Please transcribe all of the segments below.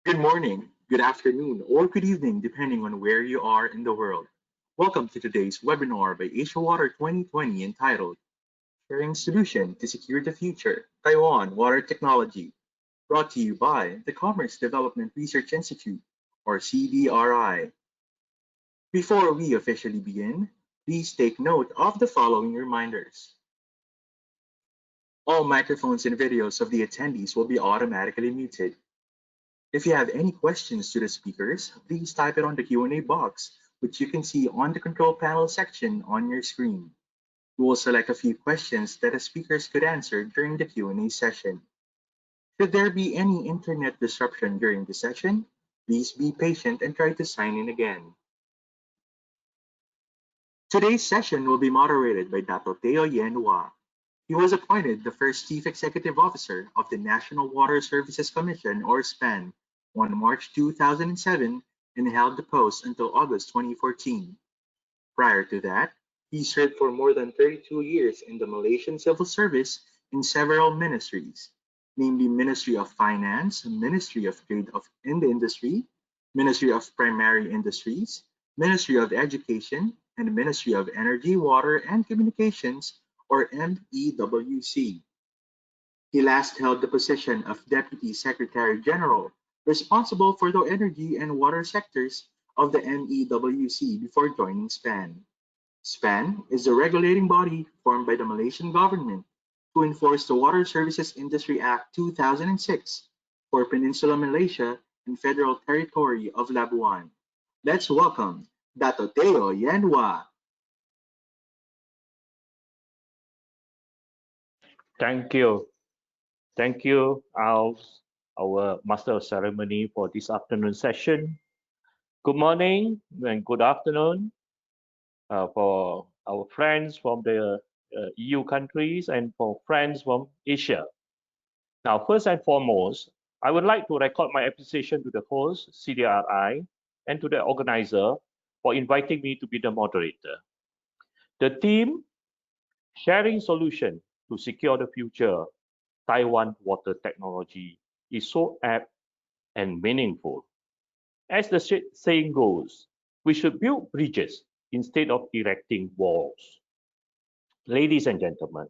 Good morning, good afternoon, or good evening, depending on where you are in the world. Welcome to today's webinar by Asia Water 2020 entitled Sharing Solution to Secure the Future, Taiwan Water Technology, brought to you by the Commerce Development Research Institute, or CDRI. Before we officially begin, please take note of the following reminders. All microphones and videos of the attendees will be automatically muted. If you have any questions to the speakers, please type it on the Q&A box, which you can see on the control panel section on your screen. We will select a few questions that the speakers could answer during the Q&A session. Should there be any internet disruption during the session, please be patient and try to sign in again. Today's session will be moderated by Dato Teo Yenhua. He was appointed the first Chief Executive Officer of the National Water Services Commission, or SPAN, on March 2007 and held the post until August 2014. Prior to that, he served for more than 32 years in the Malaysian Civil Service in several ministries, namely Ministry of Finance, Ministry of Trade in the Industry, Ministry of Primary Industries, Ministry of Education, and Ministry of Energy, Water, and Communications, or MEWC. He last held the position of Deputy Secretary General, responsible for the energy and water sectors of the MEWC before joining SPAN. SPAN is the regulating body formed by the Malaysian government to enforce the Water Services Industry Act 2006 for Peninsular Malaysia and Federal Territory of Labuan. Let's welcome Dato Teo Yenhua. Thank you. Thank you, Alf, our Master of Ceremony, for this afternoon session. Good morning and good afternoon for our friends from the EU countries and for friends from Asia. Now, first and foremost, I would like to record my appreciation to the host, CDRI, and to the organizer for inviting me to be the moderator. The theme, Sharing Solution to Secure the Future, Taiwan Water Technology, is so apt and meaningful. As the saying goes, we should build bridges instead of erecting walls. Ladies and gentlemen,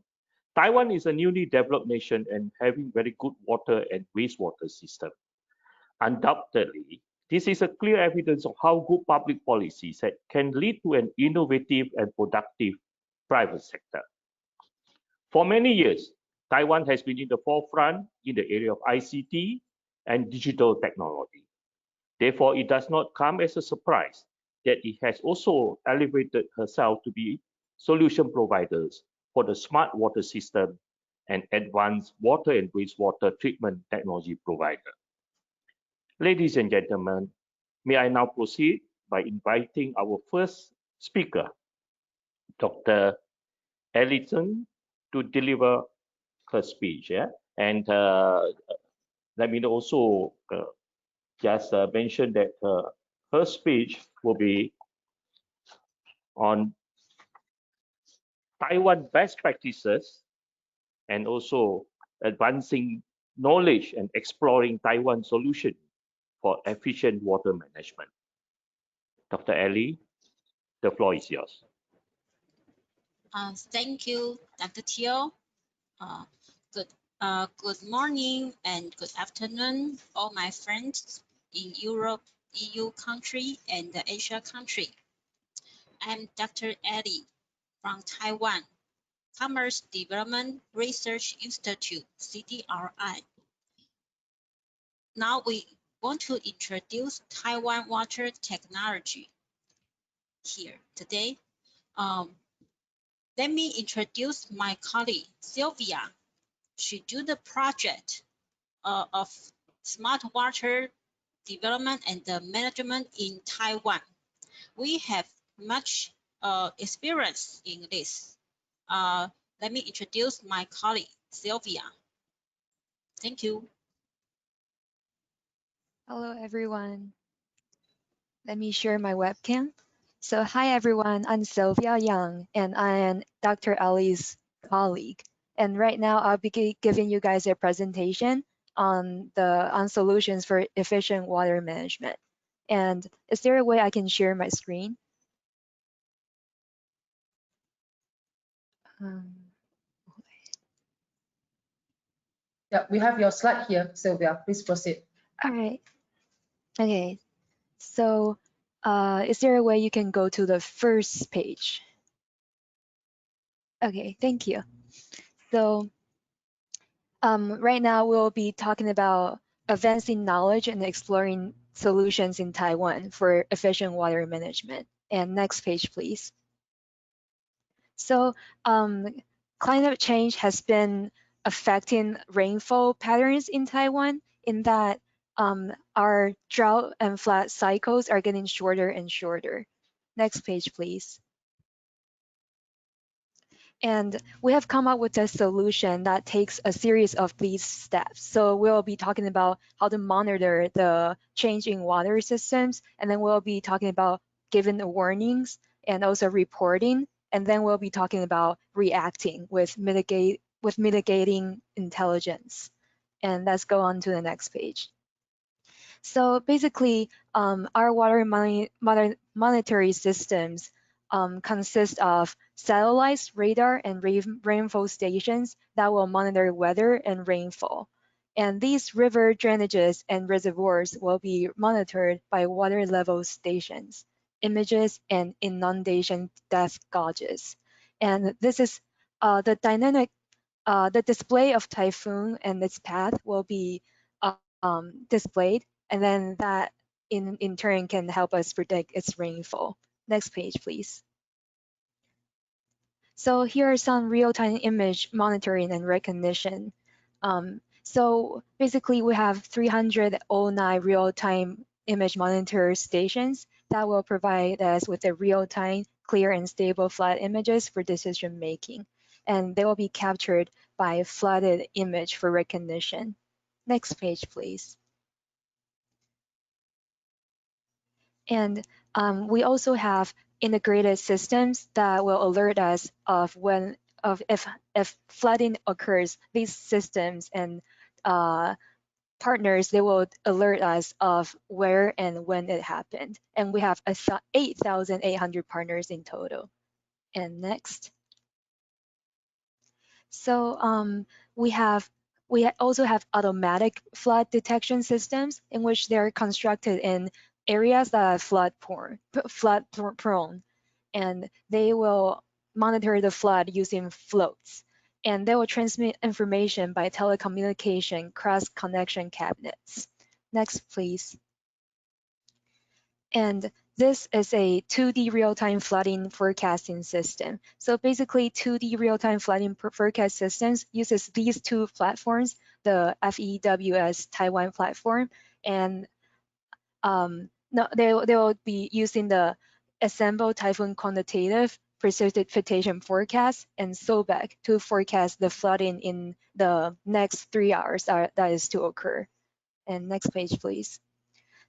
Taiwan is a newly developed nation and having very good water and wastewater system. Undoubtedly, this is a clear evidence of how good public policies can lead to an innovative and productive private sector. For many years, Taiwan has been in the forefront in the area of ICT and digital technology. Therefore, it does not come as a surprise that it has also elevated herself to be solution providers for the smart water system and advanced water and wastewater treatment technology provider. Ladies and gentlemen, may I now proceed by inviting our first speaker, Dr. Ellison, to deliver her speech. Yeah? And let me also just mention that her speech will be on Taiwan best practices and also advancing knowledge and exploring Taiwan solution for efficient water management. Dr. Ellie, the floor is yours. Thank you, Dr. Teo. Good morning and good afternoon, all my friends in Europe, EU country, and the Asia country. I'm Dr. Ellie from Taiwan, Commerce Development Research Institute, CDRI. Now we want to introduce Taiwan water technology here today. Let me introduce my colleague, Sylvia. She do the project of smart water development and the management in Taiwan. We have much experience in this. Let me introduce my colleague, Sylvia. Thank you. Hello, everyone. Let me share my webcam. So hi, everyone. I'm Sylvia Young, and I am Dr. Ali's colleague. And right now, I'll be giving you guys a presentation on solutions for efficient water management. And is there a way I can share my screen? Yeah, we have your slide here, Sylvia. Please proceed. All right. Okay. So is there a way you can go to the first page? Okay, thank you. So right now we'll be talking about advancing knowledge and exploring solutions in Taiwan for efficient water management. And next page, please. So climate change has been affecting rainfall patterns in Taiwan in that our drought and flood cycles are getting shorter and shorter. Next page, please. And we have come up with a solution that takes a series of these steps. So we'll be talking about how to monitor the change in water systems, and then we'll be talking about giving the warnings and also reporting, and then we'll be talking about reacting with mitigating intelligence. And let's go on to the next page. So basically, our water monitoring systems consist of satellites, radar, and rainfall stations that will monitor weather and rainfall. And these river drainages and reservoirs will be monitored by water level stations, images, and inundation depth gauges. And this is the dynamic, the display of typhoon and its path will be displayed, and then that in turn can help us predict its rainfall. Next page, please. So here are some real-time image monitoring and recognition. So basically we have 309 real-time image monitor stations that will provide us with a real-time, clear and stable flood images for decision making. And they will be captured by flooded image for recognition. Next page, please. And we also have integrated systems that will alert us of if flooding occurs. These systems and partners, they will alert us of where and when it happened. And we have 8,800 partners in total. And next. So we also have automatic flood detection systems in which they're constructed in areas that are flood prone, and they will monitor the flood using floats, and they will transmit information by telecommunication cross connection cabinets. Next, please. And this is a 2D real-time flooding forecasting system. So basically 2D real-time flooding forecast systems uses these two platforms, the FEWS Taiwan platform, and they will be using the Assemble Typhoon Quantitative Precipitation Forecast and SOBEC to forecast the flooding in the next 3 hours that is to occur. And next page, please.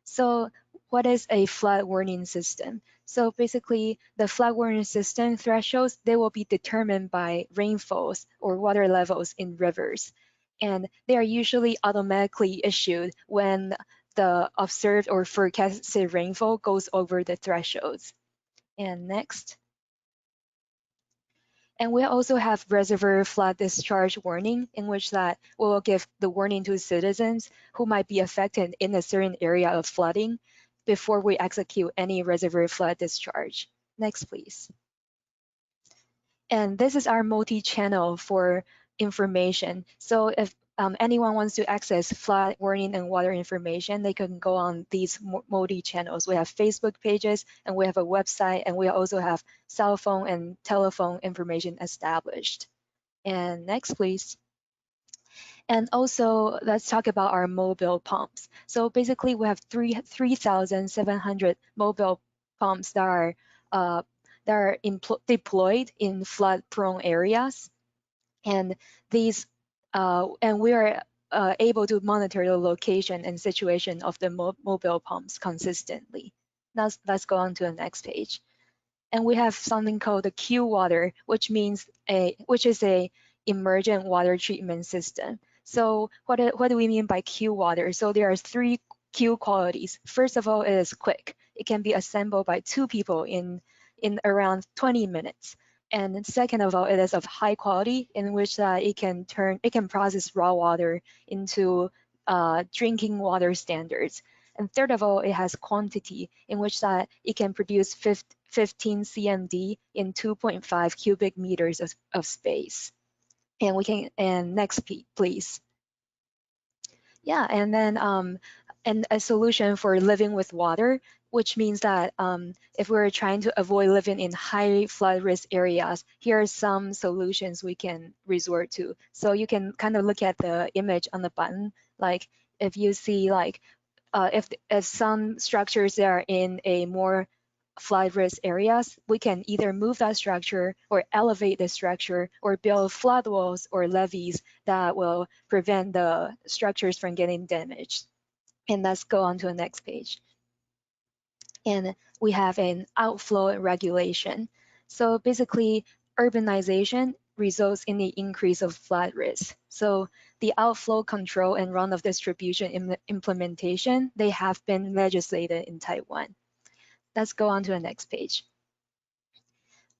So what is a flood warning system? So basically the flood warning system thresholds, they will be determined by rainfalls or water levels in rivers. And they are usually automatically issued when the observed or forecasted rainfall goes over the thresholds. And next. And we also have reservoir flood discharge warning, in which that we will give the warning to citizens who might be affected in a certain area of flooding before we execute any reservoir flood discharge. Next, please. And this is our multi-channel for information. So if anyone wants to access flood warning and water information, they can go on these multi-channels. We have Facebook pages, and we have a website, and we also have cell phone and telephone information established. And next, please. And also, let's talk about our mobile pumps. So basically, we have 3,700 mobile pumps that are deployed in flood-prone areas. And these and we are able to monitor the location and situation of the mobile pumps consistently. Now let's go on to the next page. And we have something called the Q water, which is a emergent water treatment system. So what do we mean by Q water? So there are 3 Q qualities. First of all, it is quick. It can be assembled by 2 people in around 20 minutes. And second of all, it is of high quality, in which it can process raw water into drinking water standards. And third of all, it has quantity, in which that it can produce 15 CMD in 2.5 cubic meters of space. And next, please. Yeah, and then and a solution for living with water, which means that if we're trying to avoid living in high flood risk areas, here are some solutions we can resort to. So you can kind of look at the image on the button, like if you see like if some structures that are in a more flood risk areas, we can either move that structure or elevate the structure or build flood walls or levees that will prevent the structures from getting damaged. And let's go on to the next page. And we have an outflow regulation. So basically, urbanization results in the increase of flood risk. So the outflow control and runoff distribution implementation, they have been legislated in Taiwan. Let's go on to the next page.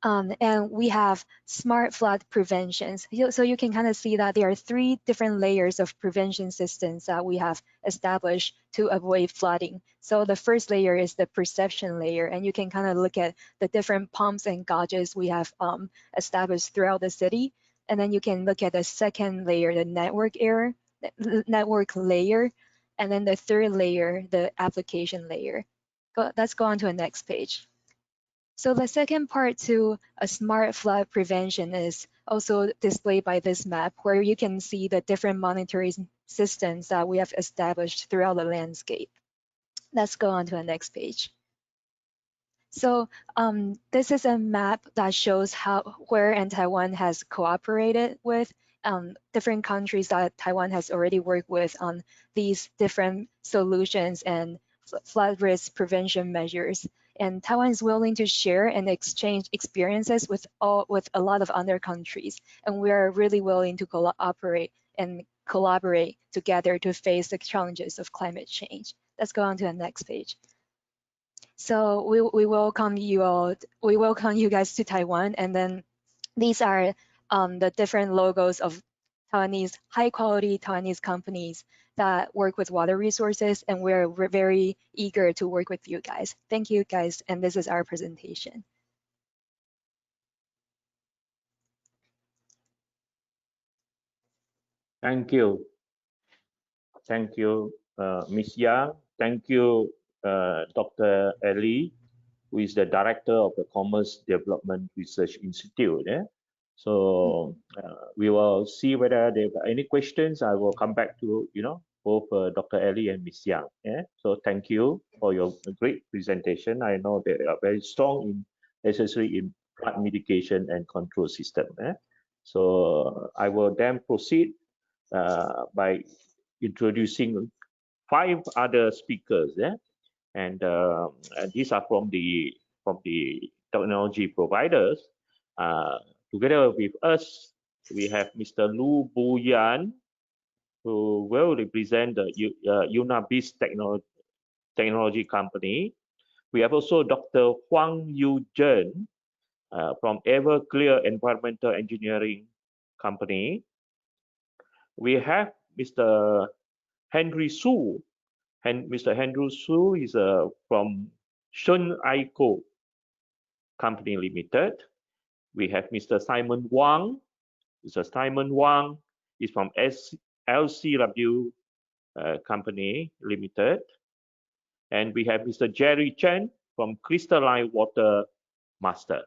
And we have smart flood preventions. So you can kind of see that there are 3 different layers of prevention systems that we have established to avoid flooding. So the first layer is the perception layer, and you can kind of look at the different pumps and gauges we have established throughout the city. And then you can look at the second layer, the network layer, and then the third layer, the application layer. Let's go on to the next page. So the second part to a smart flood prevention is also displayed by this map, where you can see the different monitoring systems that we have established throughout the landscape. Let's go on to the next page. So this is a map that shows where Taiwan has cooperated with different countries that Taiwan has already worked with on these different solutions and flood risk prevention measures. And Taiwan is willing to share and exchange experiences with a lot of other countries. And we are really willing to cooperate and collaborate together to face the challenges of climate change. Let's go on to the next page. So we welcome you all. We welcome you guys to Taiwan, and then these are the different logos of Taiwanese high-quality Taiwanese companies that work with water resources, and we're very eager to work with you guys. Thank you, guys, and this is our presentation. Thank you. Thank you, Ms. Yang. Thank you, Dr. Ellie, who is the director of the Commerce Development Research Institute. So we will see whether there are any questions. I will come back to both Dr. Ellie and Ms. Yang. So thank you for your great presentation. I know they are very strong especially in flood mitigation and control system. So I will then proceed by introducing 5 other speakers. And these are from the technology providers. Together with us, we have Mr. Lu Buyan, who will represent the Unabis technology company. We have also Dr. Huang Yu Zhen from Everclear Environmental Engineering Company. We have Mr. Henry Su. And Mr. Henry Su is from Shun Aiko Company Limited. We have Mr. Simon Wang. Mr. Simon Wang is from LCW Company Limited. And we have Mr. Jerry Chen from Crystalline Water Master.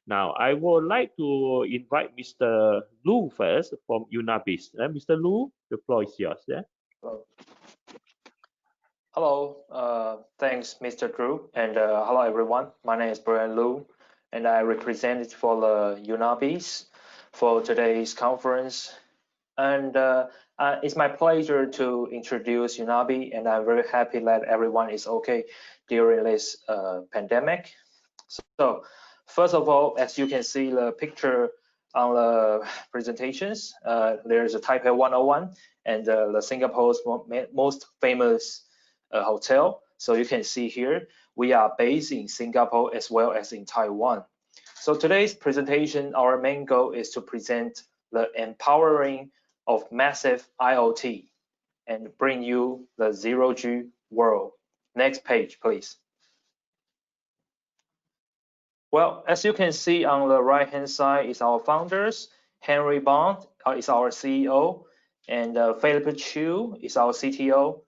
Now, I would like to invite Mr. Lu first from Unabis. Mr. Lu, the floor is yours. Hello, thanks, Mr. Drew, and hello, everyone. My name is Brian Lu, and I represent for the Unabis for today's conference. And it's my pleasure to introduce Unabi, and I'm very happy that everyone is okay during this pandemic. So, first of all, as you can see the picture on the presentations. There's a Taipei 101 and the Singapore's most famous hotel. So you can see here, we are based in Singapore as well as in Taiwan. So today's presentation, our main goal is to present the empowering of massive IoT and bring you the zero-G world. Next page, please. Well, as you can see on the right-hand side is our founders. Henry Bond is our CEO, and Philip Chu is our CTO,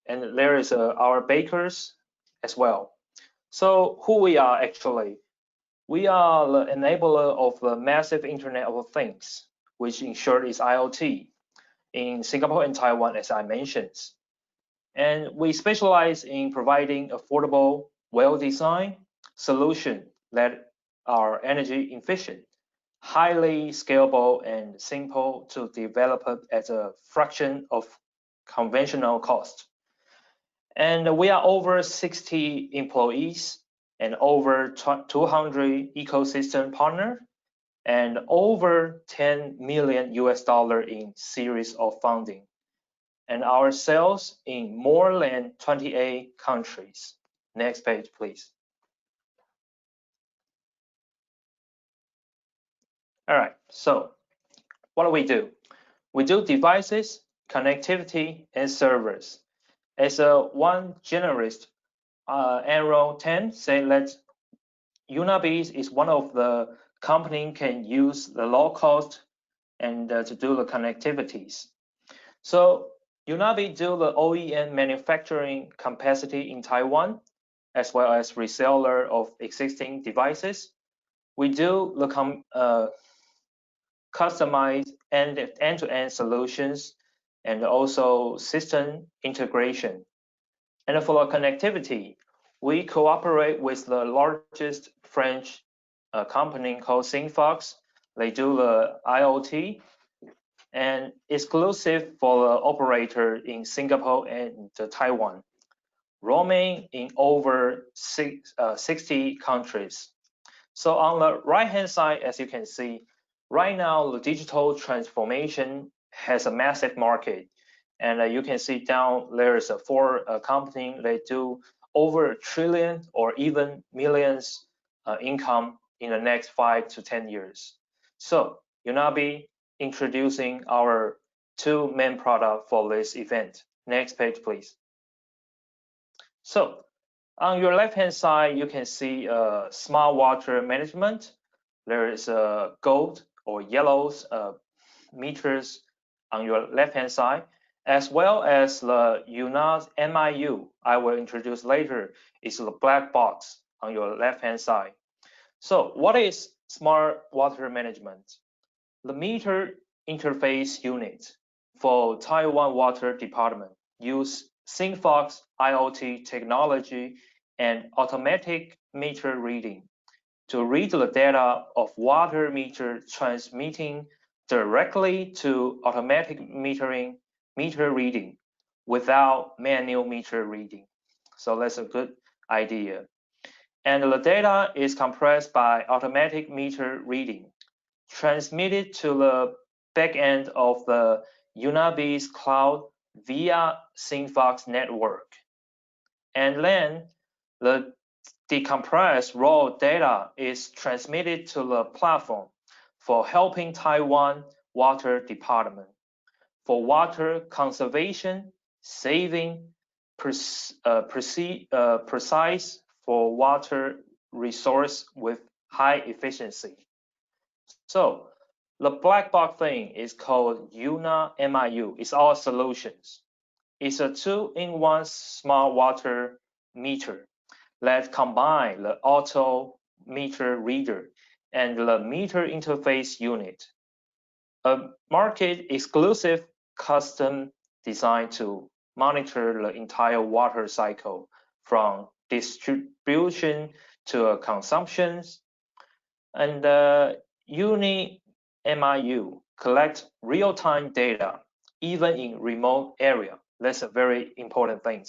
and there is our bakers as well. So who we are actually? We are the enabler of the massive Internet of Things, which in short is IoT, in Singapore and Taiwan, as I mentioned. And we specialize in providing affordable, well-designed solutions that are energy efficient, highly scalable, and simple to develop at a fraction of conventional cost. And we are over 60 employees and over 200 ecosystem partners and over 10 million US dollar in series of funding. And our sales in more than 28 countries. Next page, please. All right, so what do? We do devices, connectivity, and servers. As one generalist, Arrow 10 said that Unabis is one of the company can use the low cost and to do the connectivities. So Unabi do the OEM manufacturing capacity in Taiwan, as well as reseller of existing devices. We do the customized end-to-end solutions and also system integration. And for the connectivity, we cooperate with the largest French company called Sigfox. They do the IoT and exclusive for the operator in Singapore and Taiwan, roaming in over 60 countries. So on the right-hand side, as you can see, right now the digital transformation has a massive market. And you can see down there is a four company that do over $1 trillion or even millions income in the next 5 to 10 years. So Unabi introducing our two main products for this event. Next page, please. So on your left-hand side, you can see smart water management. There is a gold or yellows meters on your left-hand side, as well as the UNAS MIU, I will introduce later, is the black box on your left-hand side. So what is smart water management? The meter interface unit for Taiwan Water Department use Sigfox IoT technology and automatic meter reading to read the data of water meter transmitting directly to automatic meter reading without manual meter reading. So that's a good idea. And the data is compressed by automatic meter reading, transmitted to the back end of the Unabi's cloud via Sigfox network. And then the decompressed raw data is transmitted to the platform for helping Taiwan Water Department for water conservation, saving, precise for water resource with high efficiency. So the black box thing is called UNA MIU. It's our solutions. It's a two-in-one smart water meter that combine the auto meter reader and the meter interface unit. A market exclusive custom designed to monitor the entire water cycle from distribution to consumption. And Uni MIU collect real-time data even in remote area. That's a very important thing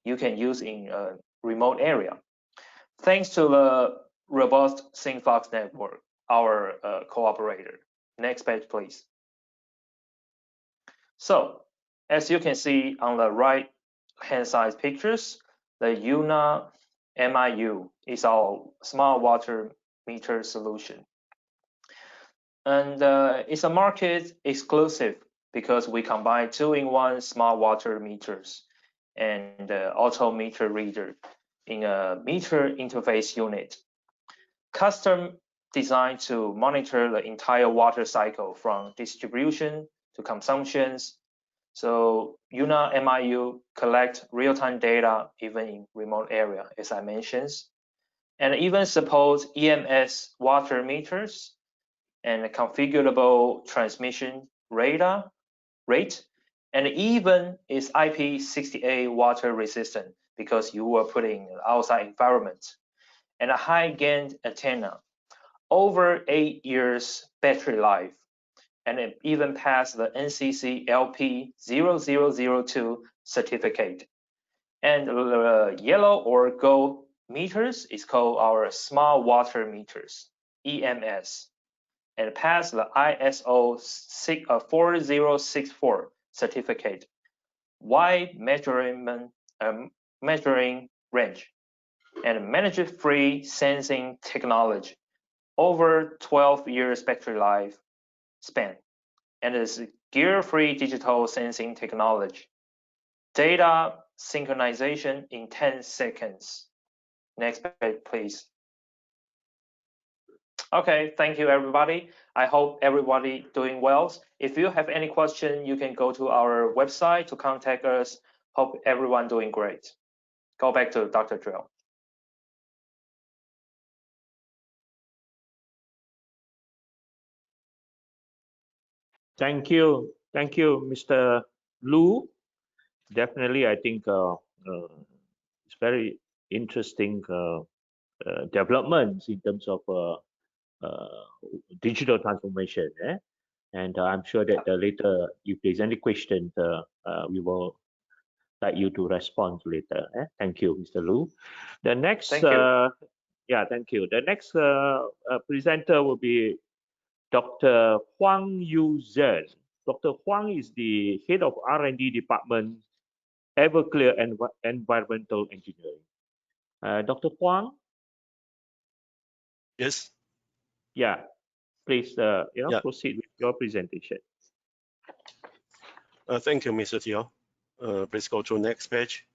you can use in a remote area. Thanks to the robust Sigfox network, our cooperator. Next page, please. So, as you can see on the right-hand side pictures, the UNA MIU is our smart water meter solution. And it's a market exclusive because we combine 2-in-1 smart water meters and auto meter reader in a meter interface unit. Custom designed to monitor the entire water cycle from distribution to consumptions. So UNA MIU collect real-time data even in remote area, as I mentioned, and even supports EMS water meters and configurable transmission rate, and even is IP68 water resistant because you were putting outside environment, and a high gain antenna, over 8 years battery life, and it even passed the NCC LP0002 certificate. And the yellow or gold meters is called our smart water meters, EMS, and passed the ISO 4064 certificate, wide measuring range, and management-free sensing technology, over 12 years battery life span, and is gear-free digital sensing technology. Data synchronization in 10 seconds. Next page, please. Okay, thank you, everybody. I hope everybody doing well. If you have any question, you can go to our website to contact us. Hope everyone doing great. Go back to Dr. Drill. Thank you, Mr. Lu. Definitely, I think it's very interesting developments in terms of digital transformation. And I'm sure that later, if there's any questions, we will like you to respond later. Thank you, Mr. Lu. The next, Thank you. Yeah, thank you. The next presenter will be Dr. Huang Yu Zhen. Dr. Huang is the head of R&D department, Everclear Environmental Engineering. Dr. Huang? Yes. Yeah, please proceed with your presentation. Thank you, Mr. Teo. Please go to next page.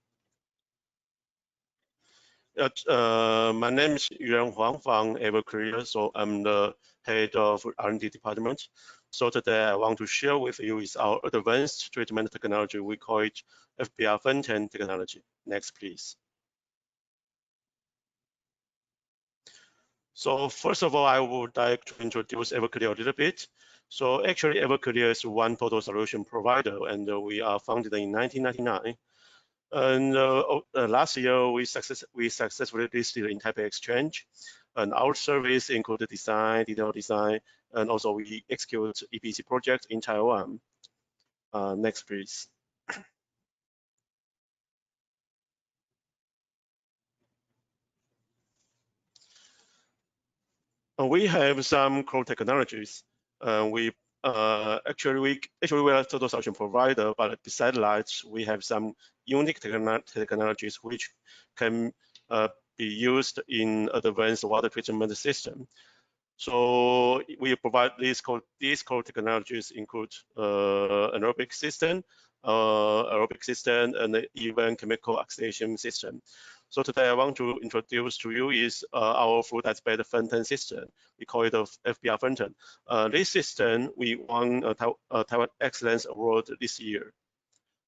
My name is Yuan Huang from Everclear, so I'm the head of R&D department. So today I want to share with you is our advanced treatment technology. We call it FBR Fountain technology. Next, please. So first of all, I would like to introduce Everclear a little bit. So actually, Everclear is one total solution provider, and we are founded in 1999. And last year, we successfully listed in Taipei Exchange. And our service included design, detailed design, and also we execute EPC projects in Taiwan. Next, please. We have some core technologies. We are a total solution provider, but besides that, we have some unique technologies which can be used in advanced water treatment system. So we provide these core technologies include anaerobic system, and even chemical oxidation system. So today I want to introduce to you is our fluidized fountain system. We call it a FBR Fountain. This system, we won a Taiwan Excellence Award this year.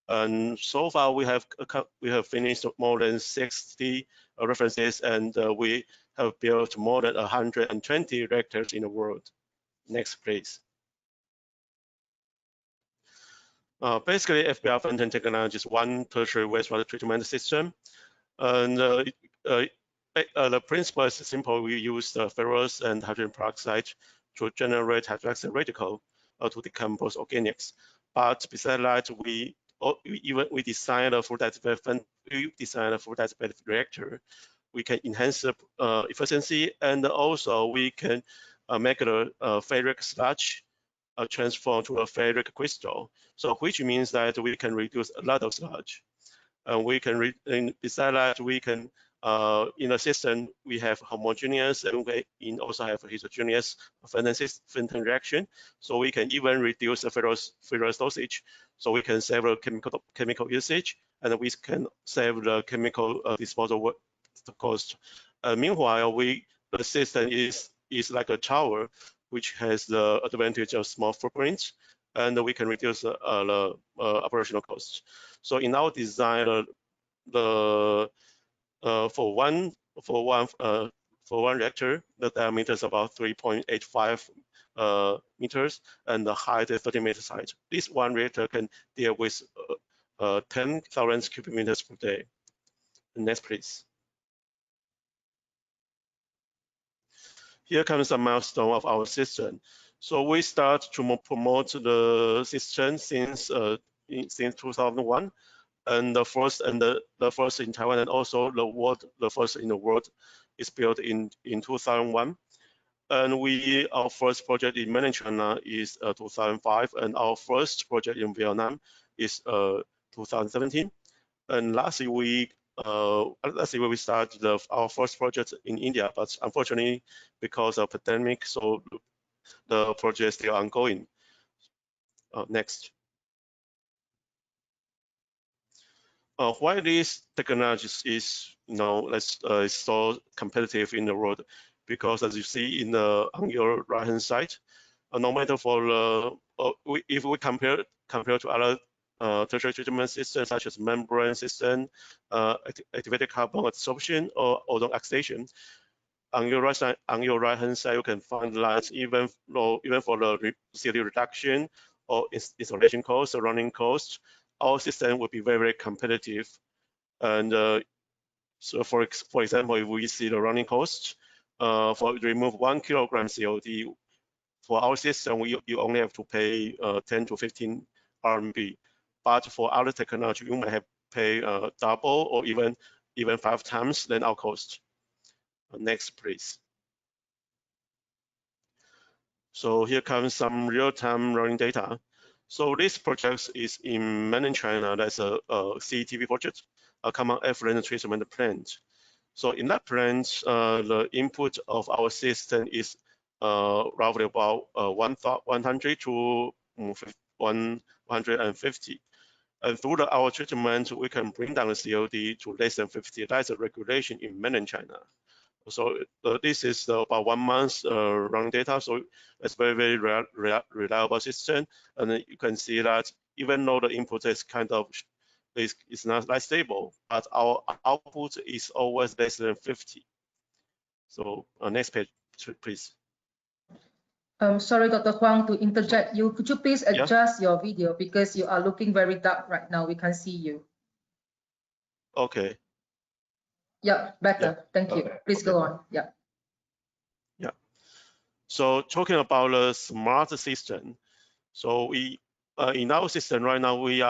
And so far we have finished more than 60 references, and we have built more than 120 reactors in the world. Next, please. Basically, FBR Fountain technology is one tertiary wastewater treatment system. And the principle is simple. We use ferrous and hydrogen peroxide to generate hydroxide radical to decompose organics. But besides that, we design a fluidized reactor. We can enhance the efficiency, and also we can make the ferric sludge transformed to a ferric crystal. So which means that we can reduce a lot of sludge. And we can, besides that, we can, in the system, we have homogeneous and we also have heterogeneous Fenton reaction. So we can even reduce the ferrous dosage. So we can save the chemical usage, and we can save the chemical disposal cost. Meanwhile, the system is like a tower, which has the advantage of small footprint, and we can reduce the operational costs. So in our design, for one reactor, the diameter is about 3.85 meters, and the height is 30 meters height. This one reactor can deal with 10,000 cubic meters per day. Next, please. Here comes a milestone of our system. So we start to promote the system since 2001, and the first in Taiwan, and also the first in the world is built in 2001. And our first project in mainland China is 2005, and our first project in Vietnam is 2017. And last year we started our first project in India, but unfortunately, because of pandemic, so the project is still ongoing. Next. Why this technology is, so competitive in the world? Because as you see on your right-hand side, no matter if we compare to other tertiary treatment systems such as membrane system, activated carbon adsorption, or ozone oxidation, on your right-hand side, you can find that even for the CO2 reduction or installation costs or running costs, our system will be very, very competitive. And so for example, if we see the running cost for remove 1 kilogram CO2, for our system, you only have to pay 10 to 15 RMB. But for other technology, you may have pay double or even 5 times than our cost. Next, please. So here comes some real-time running data. So this project is in mainland China. That's a CETP project, a common effluent treatment plant. So in that plant, the input of our system is roughly about 100 to 150. And through our treatment, we can bring down the COD to less than 50. That's a regulation in mainland China. So this is about 1 month running data. So it's very, very reliable system. And you can see that even though the input is is not that stable, but our output is always less than 50. So next page, please. Sorry, Dr. Huang, to interject you. Could you please adjust your video because you are looking very dark right now. We can't see you. Okay. Yeah, better. Thank you. Please go on. Yeah. Yeah. So talking about the smart system. So we in our system right now, we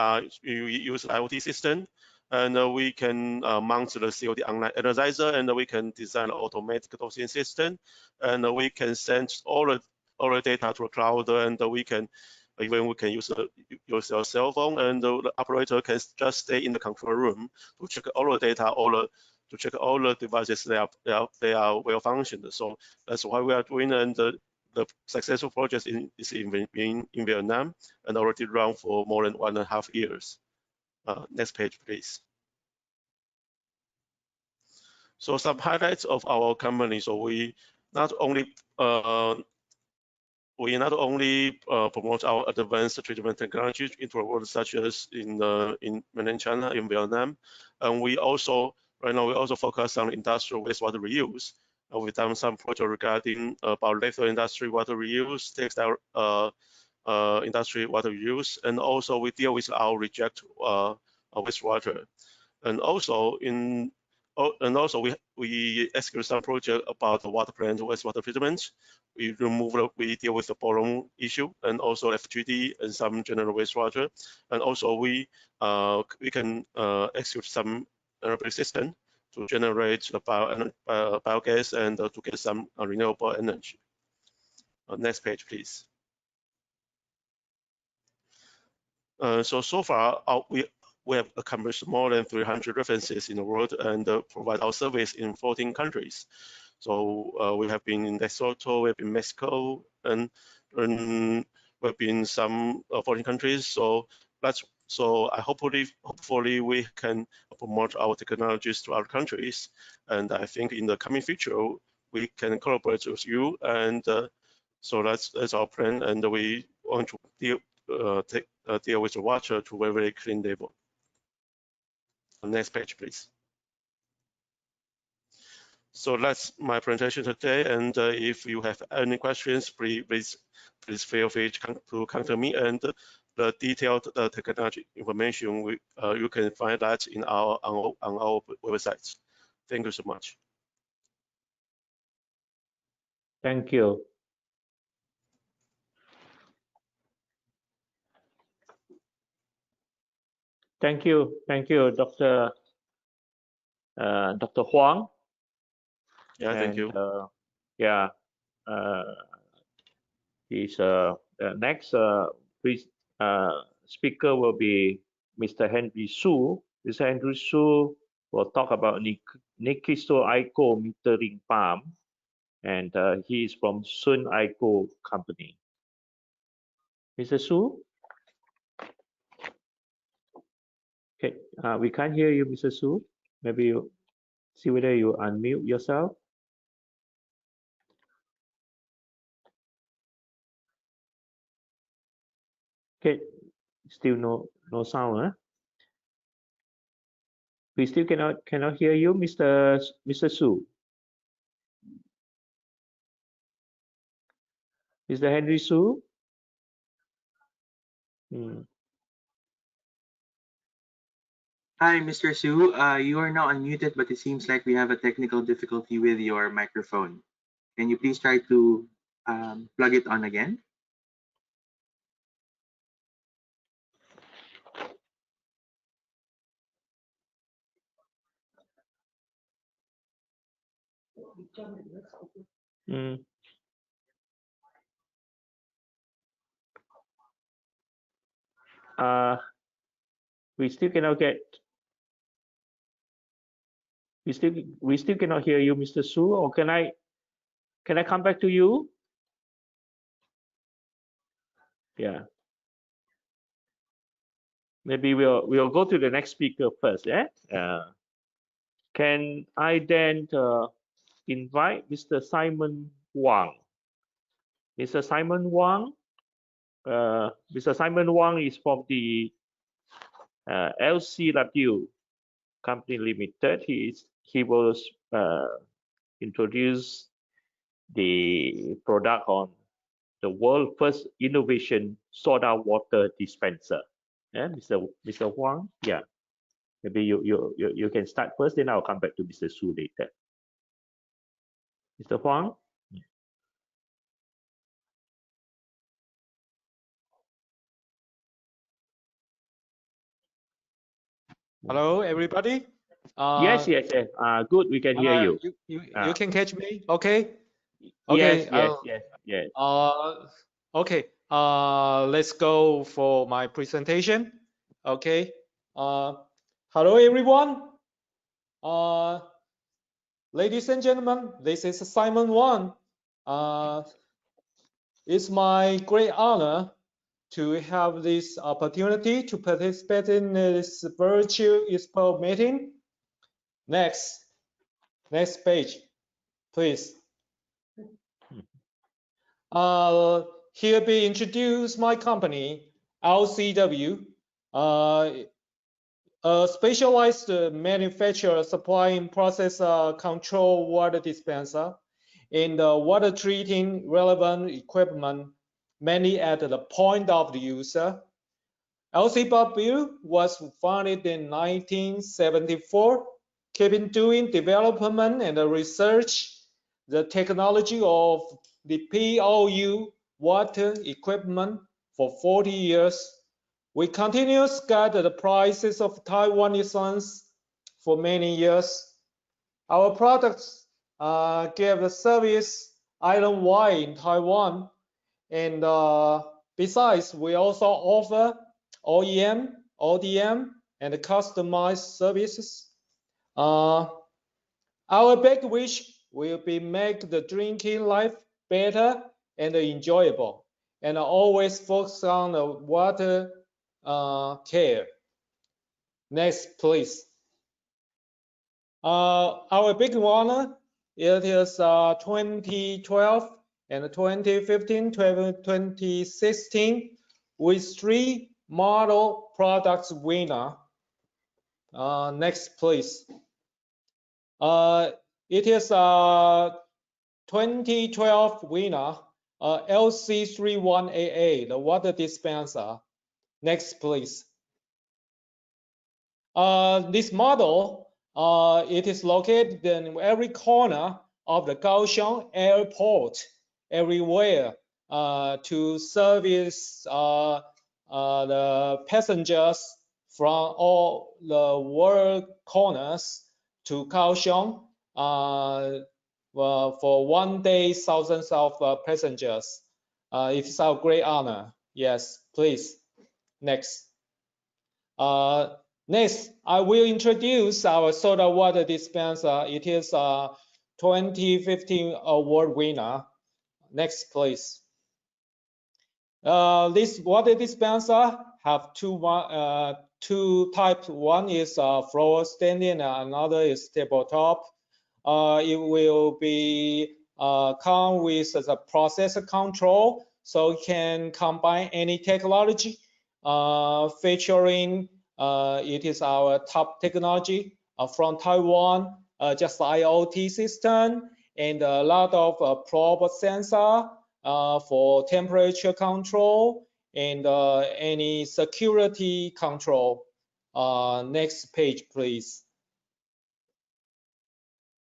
use IoT system, and we can mount the COD online analyzer, and we can design an automatic dosing system, and we can send all the data to the cloud, and we can use your cell phone, and the operator can just stay in the control room to check all the data, to check all the devices they are well functioned. So that's why we are doing, and the successful project is in Vietnam and already run for more than 1.5 years. Next page, please. So some highlights of our company. So we not only promote our advanced treatment technology into the world, such as in mainland China, in Vietnam, and we also focus on industrial wastewater reuse. We've done some project regarding about lethal industry water reuse, textile industry water reuse, and also we deal with our reject wastewater, and also we execute some project about the water plant wastewater treatment. We deal with the boron issue, and also FGD and some general wastewater, and also we can execute some aerobic system to generate the biogas and to get some renewable energy. Next page, please. So far, we have accomplished more than 300 references in the world and provide our service in 14 countries. So we have been in Lesotho, we have been in Mexico, and we've been in some 14 countries. So I hopefully we can promote our technologies to other countries. And I think in the coming future we can collaborate with you. And so that's our plan. And we want to deal with the water to very clean level. Next page, please. So that's my presentation today. And if you have any questions, please feel free to contact me. And the detailed technology information, you can find that on our website. Thank you so much. Thank you. Thank you, Dr. Huang. Yeah, thank you. Next speaker will be Mr. Henry Su. Mr. Henry Su will talk about Nikiso Aiko metering farm, and he is from Sun Aiko company. Mr. Su? Okay, we can't hear you, Mr. Su. Maybe you see whether you unmute yourself. Okay, still no sound, huh? We still cannot hear you, Mr. Su. Mr. Henry Su? Hi, Mr. Su. You are now unmuted, but it seems like we have a technical difficulty with your microphone. Can you please try to plug it on again? We still cannot get. We still cannot hear you, Mr. Su. Or can I come back to you? Yeah. Maybe we'll go to the next speaker first. Yeah. Can I then invite Mr. Simon Wang? Mr. Simon Wang. Mr. Simon Wang is from the LCW Company Limited. He will introduce the product on the world first innovation soda water dispenser. Yeah, Mr. Huang. Yeah, maybe you can start first, then I'll come back to Mr. Su later. Mr. Huang. Hello, everybody. Yes. Good. We can hear you. You can catch me, okay? Okay. Yes. Okay. Let's go for my presentation. Okay. Hello, everyone. Ladies and gentlemen, this is Simon Wang. It's my great honor to have this opportunity to participate in this virtual expo meeting. Next page, please. Here be introduce my company, LCW, a specialized manufacturer supplying process control water dispenser and water treating relevant equipment, mainly at the point of the user. LCW was founded in 1974, keeping doing development and research, the technology of the POU water equipment for 40 years. We continue to guide the prices of Taiwanese ones for many years. Our products give service island-wide in Taiwan, and besides, we also offer OEM, ODM, and customized services. Our big wish will be make the drinking life better and enjoyable, and always focus on the water care. Next, please. Our big winner, it is 2012 and 2015, 2016, with 3 model products winner. Next, please. It is 2012 winner, LC31AA, the water dispenser. Next, please. This model, it is located in every corner of the Kaohsiung airport, everywhere, to service the passengers from all the world corners to Kaohsiung for one day, thousands of passengers. It's our great honor. Yes, please. Next. Next, I will introduce our soda water dispenser. It is a 2015 award winner. Next, please. This water dispenser have two types. One is floor standing, and another is tabletop. It will be come with the process control, so it can combine any technology featuring. It is our top technology from Taiwan, just IoT system and a lot of probe sensor for temperature control and any security control. Next page, please.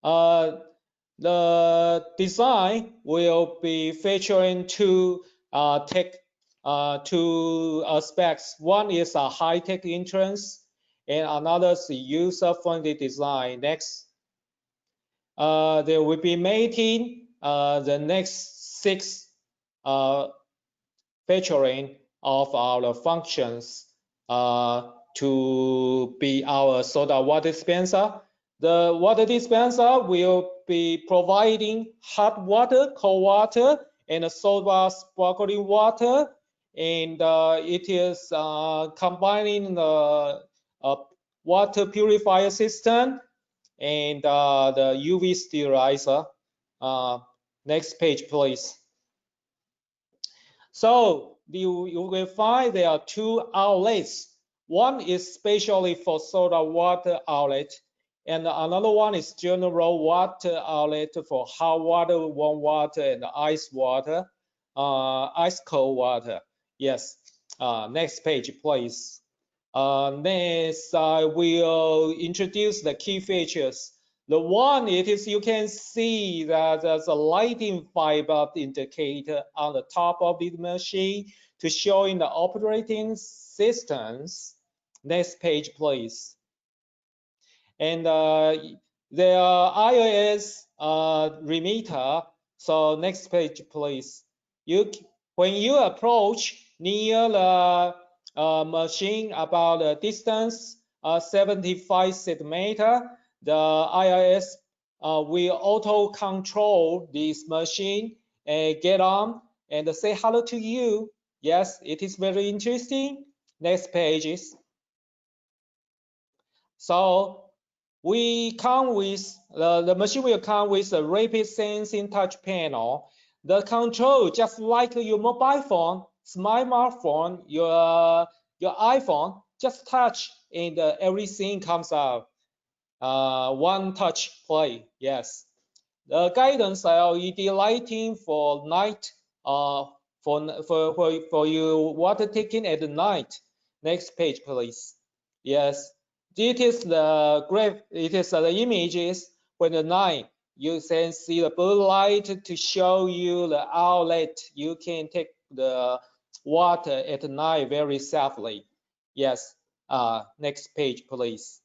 The design will be featuring two aspects. One is a high-tech entrance, and another is user-friendly design. Next, they will be making the next 6 featuring of our functions to be our soda water dispenser. The water dispenser will be providing hot water, cold water, and soda sparkling water, and it is combining the water purifier system and the UV sterilizer. Next page, please. So you will find there are 2 outlets. One is specially for soda water outlet, and another one is general water outlet for hot water, warm water, and ice water, ice cold water. Yes. Next page, please. Next, I will introduce the key features. The one, it is you can see that there's a lighting fiber indicator on the top of the machine to show in the operating systems. Next page, please. And there are iOS remitter. So next page, please. When you approach near the machine about a distance 75 centimeter, the iOS will auto control this machine and get on and say hello to you. Yes, it is very interesting. Next pages. So we come with the machine will come with a rapid sensing touch panel. The control, just like your mobile phone, smartphone, your iPhone, just touch and everything comes out. One touch play. Yes. The guidance LED lighting for night. For you water taking at night. Next page, please. Yes. It is the images when the night you can see the blue light to show you the outlet. You can take the water at night very safely. Yes. Next page, please.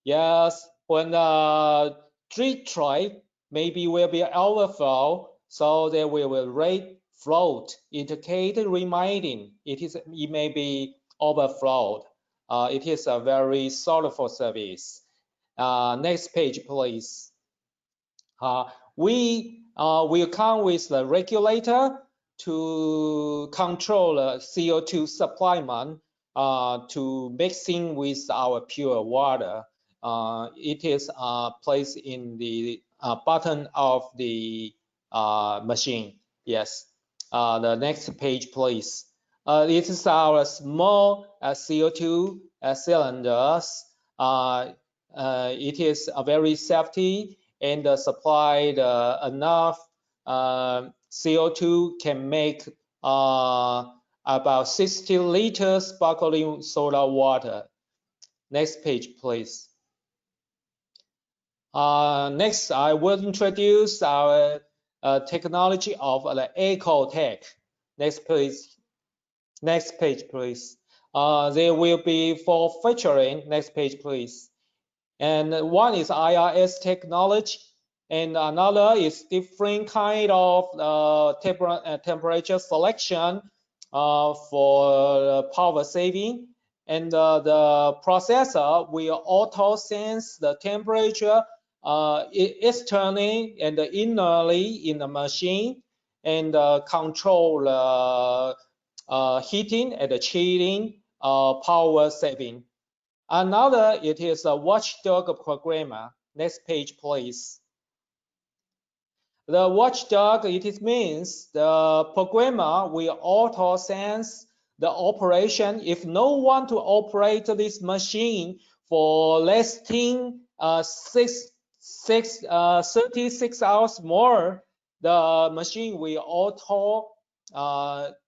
Yes. When the treat tray maybe will be overflow, so there will rate float indicator reminding it may be overflowed. It is a very sorrowful service. Next page, please. We will come with the regulator to control CO2 supplement to mixing with our pure water. It is placed in the bottom of the machine. Yes. The next page, please. This is our small CO2 cylinders. It is a very safety and supplied enough CO2 can make about 60 liters sparkling soda water. Next page, please. Next, I will introduce our technology of the EcoTech. Next, please. Next page, please. There will be 4 featuring. Next page, please. And one is IRS technology, and another is different kind of temperature selection for power saving. And the processor will auto sense the temperature externally and internally in the machine, and control heating and chilling, power saving. Another, it is a watchdog programmer. Next page, please. The watchdog, it means the programmer will auto sense the operation. If no one to operate this machine for less than 36 hours more, the machine will auto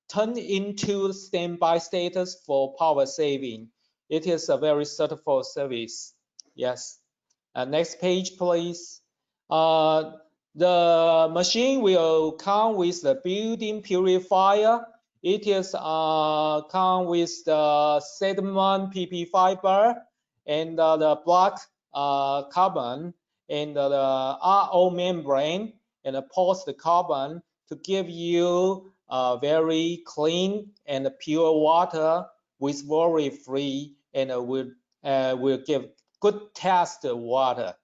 turn into standby status for power saving. It is a very suitable service. Yes. Next page, please. The machine will come with the built-in purifier. It is come with the sediment PP fiber and the black carbon and the RO membrane and the post carbon to give you very clean and pure water with worry-free, and will give good test water.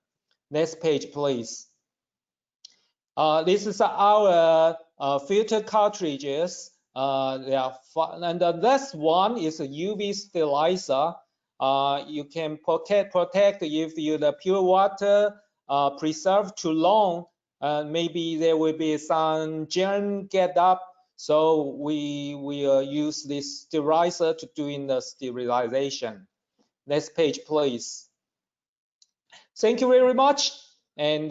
Next page, please. This is our filter cartridges. And the last one is a UV sterilizer. You can protect if the pure water preserved too long. Maybe there will be some germ get up. So we will use this sterilizer to doing the sterilization. Next page, please. Thank you very much, and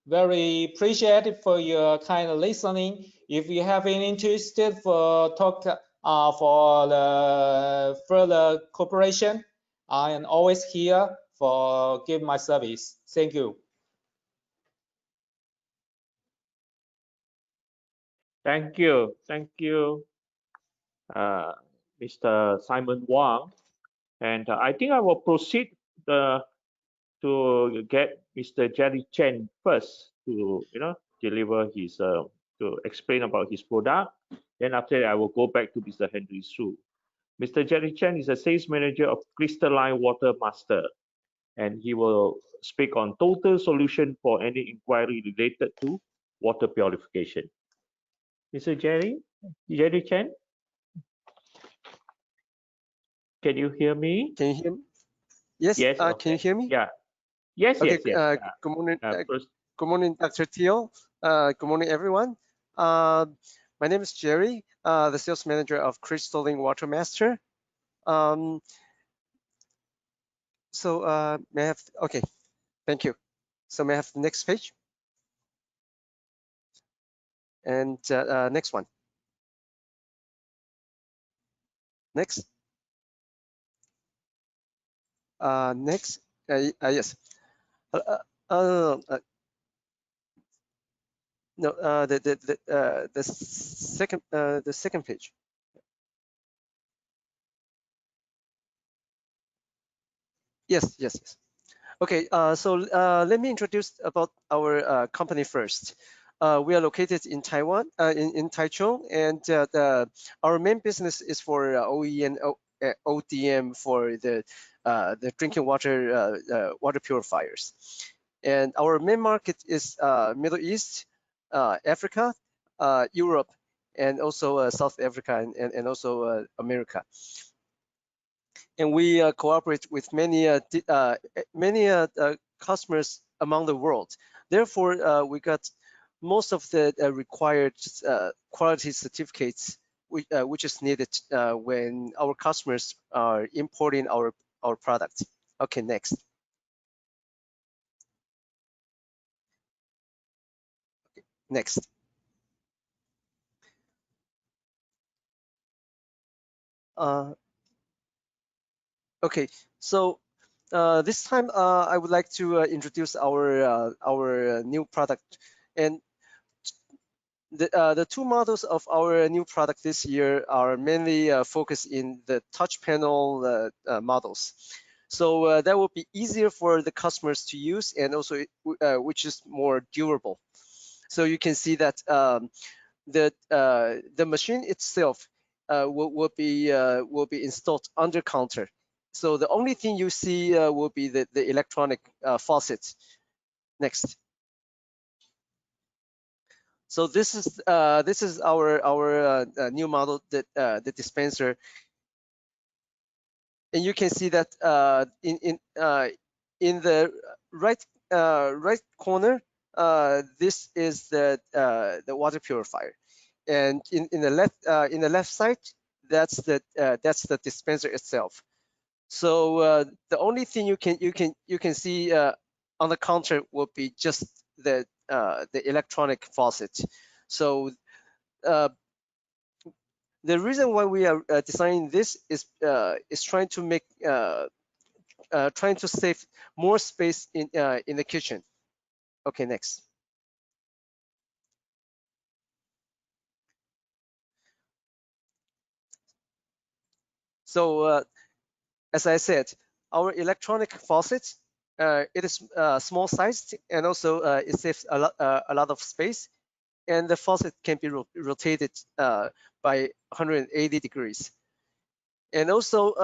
very appreciated for your kind of listening. If you have any interest for talk for the further cooperation, I am always here for give my service. Thank you. Thank you, Mr. Simon Wang. And I think I will proceed to get Mr. Jerry Chen first to deliver his to explain about his product. Then after that, I will go back to Mr. Henry Su. Mr. Jerry Chen is a sales manager of Crystalline Water Master, and he will speak on total solution for any inquiry related to water purification. Mr. Jerry Chen, can you hear me? Can you hear me? Yes. Yes. Okay. Can you hear me? Yeah. Yes. Okay. Yes. Good morning. Good morning, Dr. Teal. Good morning, everyone. My name is Jerry, the sales manager of Crystalline Water Master. So may I have? Okay. Thank you. So may I have the next page? And next one. Next. Next. Yes. No, the second page. Yes. Okay. So let me introduce about our company first. We are located in Taiwan, in Taichung, and our main business is for OE and ODM for the drinking water water purifiers. And our main market is Middle East, Africa, Europe, and also South Africa and also America. And we cooperate with many customers among the world. Therefore, we got most of the required quality certificates which is needed when our customers are importing our product. Okay, next. Next. Okay, so this time I would like to introduce our new product, and the two models of our new product this year are mainly focused in the touch panel models. So that will be easier for the customers to use, and also which is more durable. So you can see that the machine itself will be installed under counter. So the only thing you see will be the electronic faucet. Next. So this is our new model, that the dispenser, and you can see that in the right corner, this is the water purifier, and in the left side, that's the dispenser itself. So the only thing you can see on the counter will be just the electronic faucet. So the reason why we are designing this is trying to save more space in the kitchen. Okay, next. So as I said, our electronic faucet, it is small sized, and also it saves a lot of space, and the faucet can be rotated by 180 degrees. And also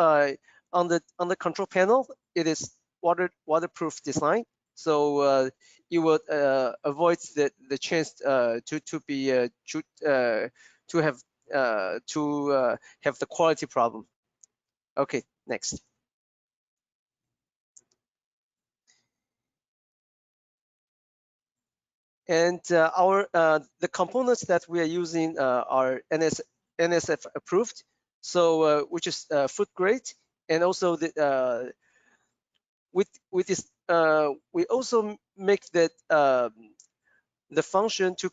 on the control panel, it is waterproof design, so you would avoid the chance to have the quality problem. Okay, next. And the components that we are using are NSF approved, so which is food grade, and also the with this we also make that the function to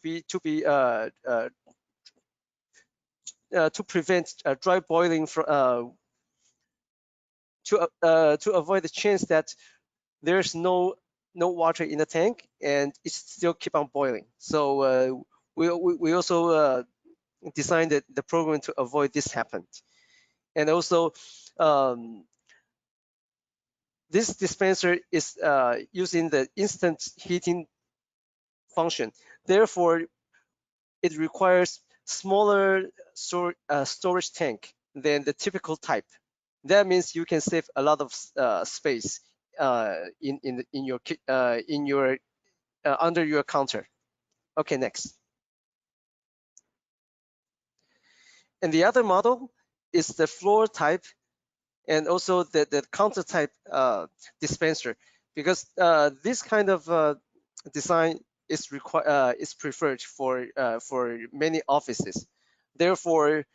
prevent dry boiling from to avoid the chance that there's no water in the tank and it still keep on boiling. So we also designed the program to avoid this happen. And also this dispenser is using the instant heating function. Therefore, it requires smaller storage tank than the typical type. That means you can save a lot of space in your under your counter. Okay, next. And the other model is the floor type, and also the counter type dispenser, because this kind of design is preferred for many offices. Therefore,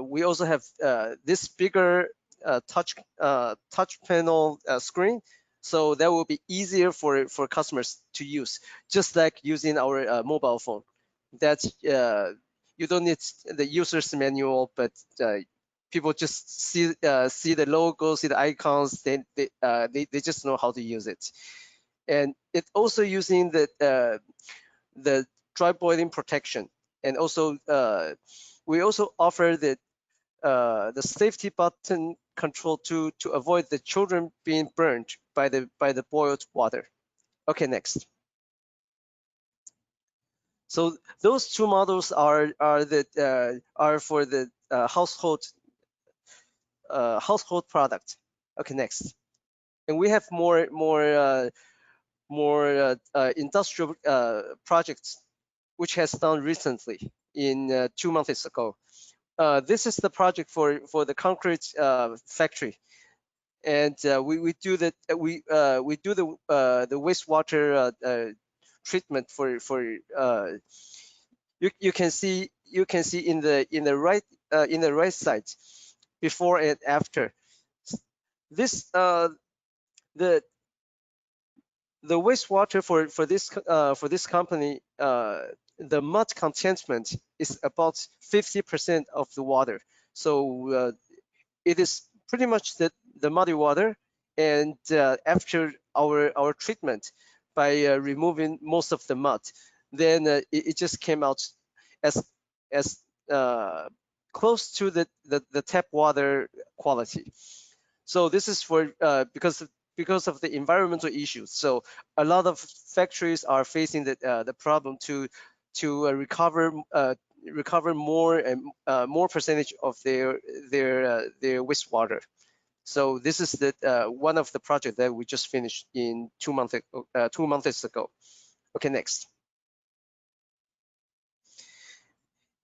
we also have this bigger touch panel screen, so that will be easier for customers to use, just like using our mobile phone. That you don't need the user's manual, but people just see the logo, see the icons, they just know how to use it. And it's also using the dry boiling protection, and also we also offer the safety button control to avoid the children being burned by the boiled water. Okay, next. So those two models are for the household product. Okay, next. And we have more industrial projects which has done recently in 2 months ago. This is the project for the concrete factory, and we do the wastewater treatment for you can see in the right side before and after. This the wastewater for this company, the mud contentment is about 50% of the water. So it is pretty much the muddy water, and after our treatment by removing most of the mud, then it just came out as close to the tap water quality. So this is for because of the environmental issues. So a lot of factories are facing the problem to recover more and more percentage of their wastewater. So this is one of the projects that we just finished in 2 months ago. Okay, next.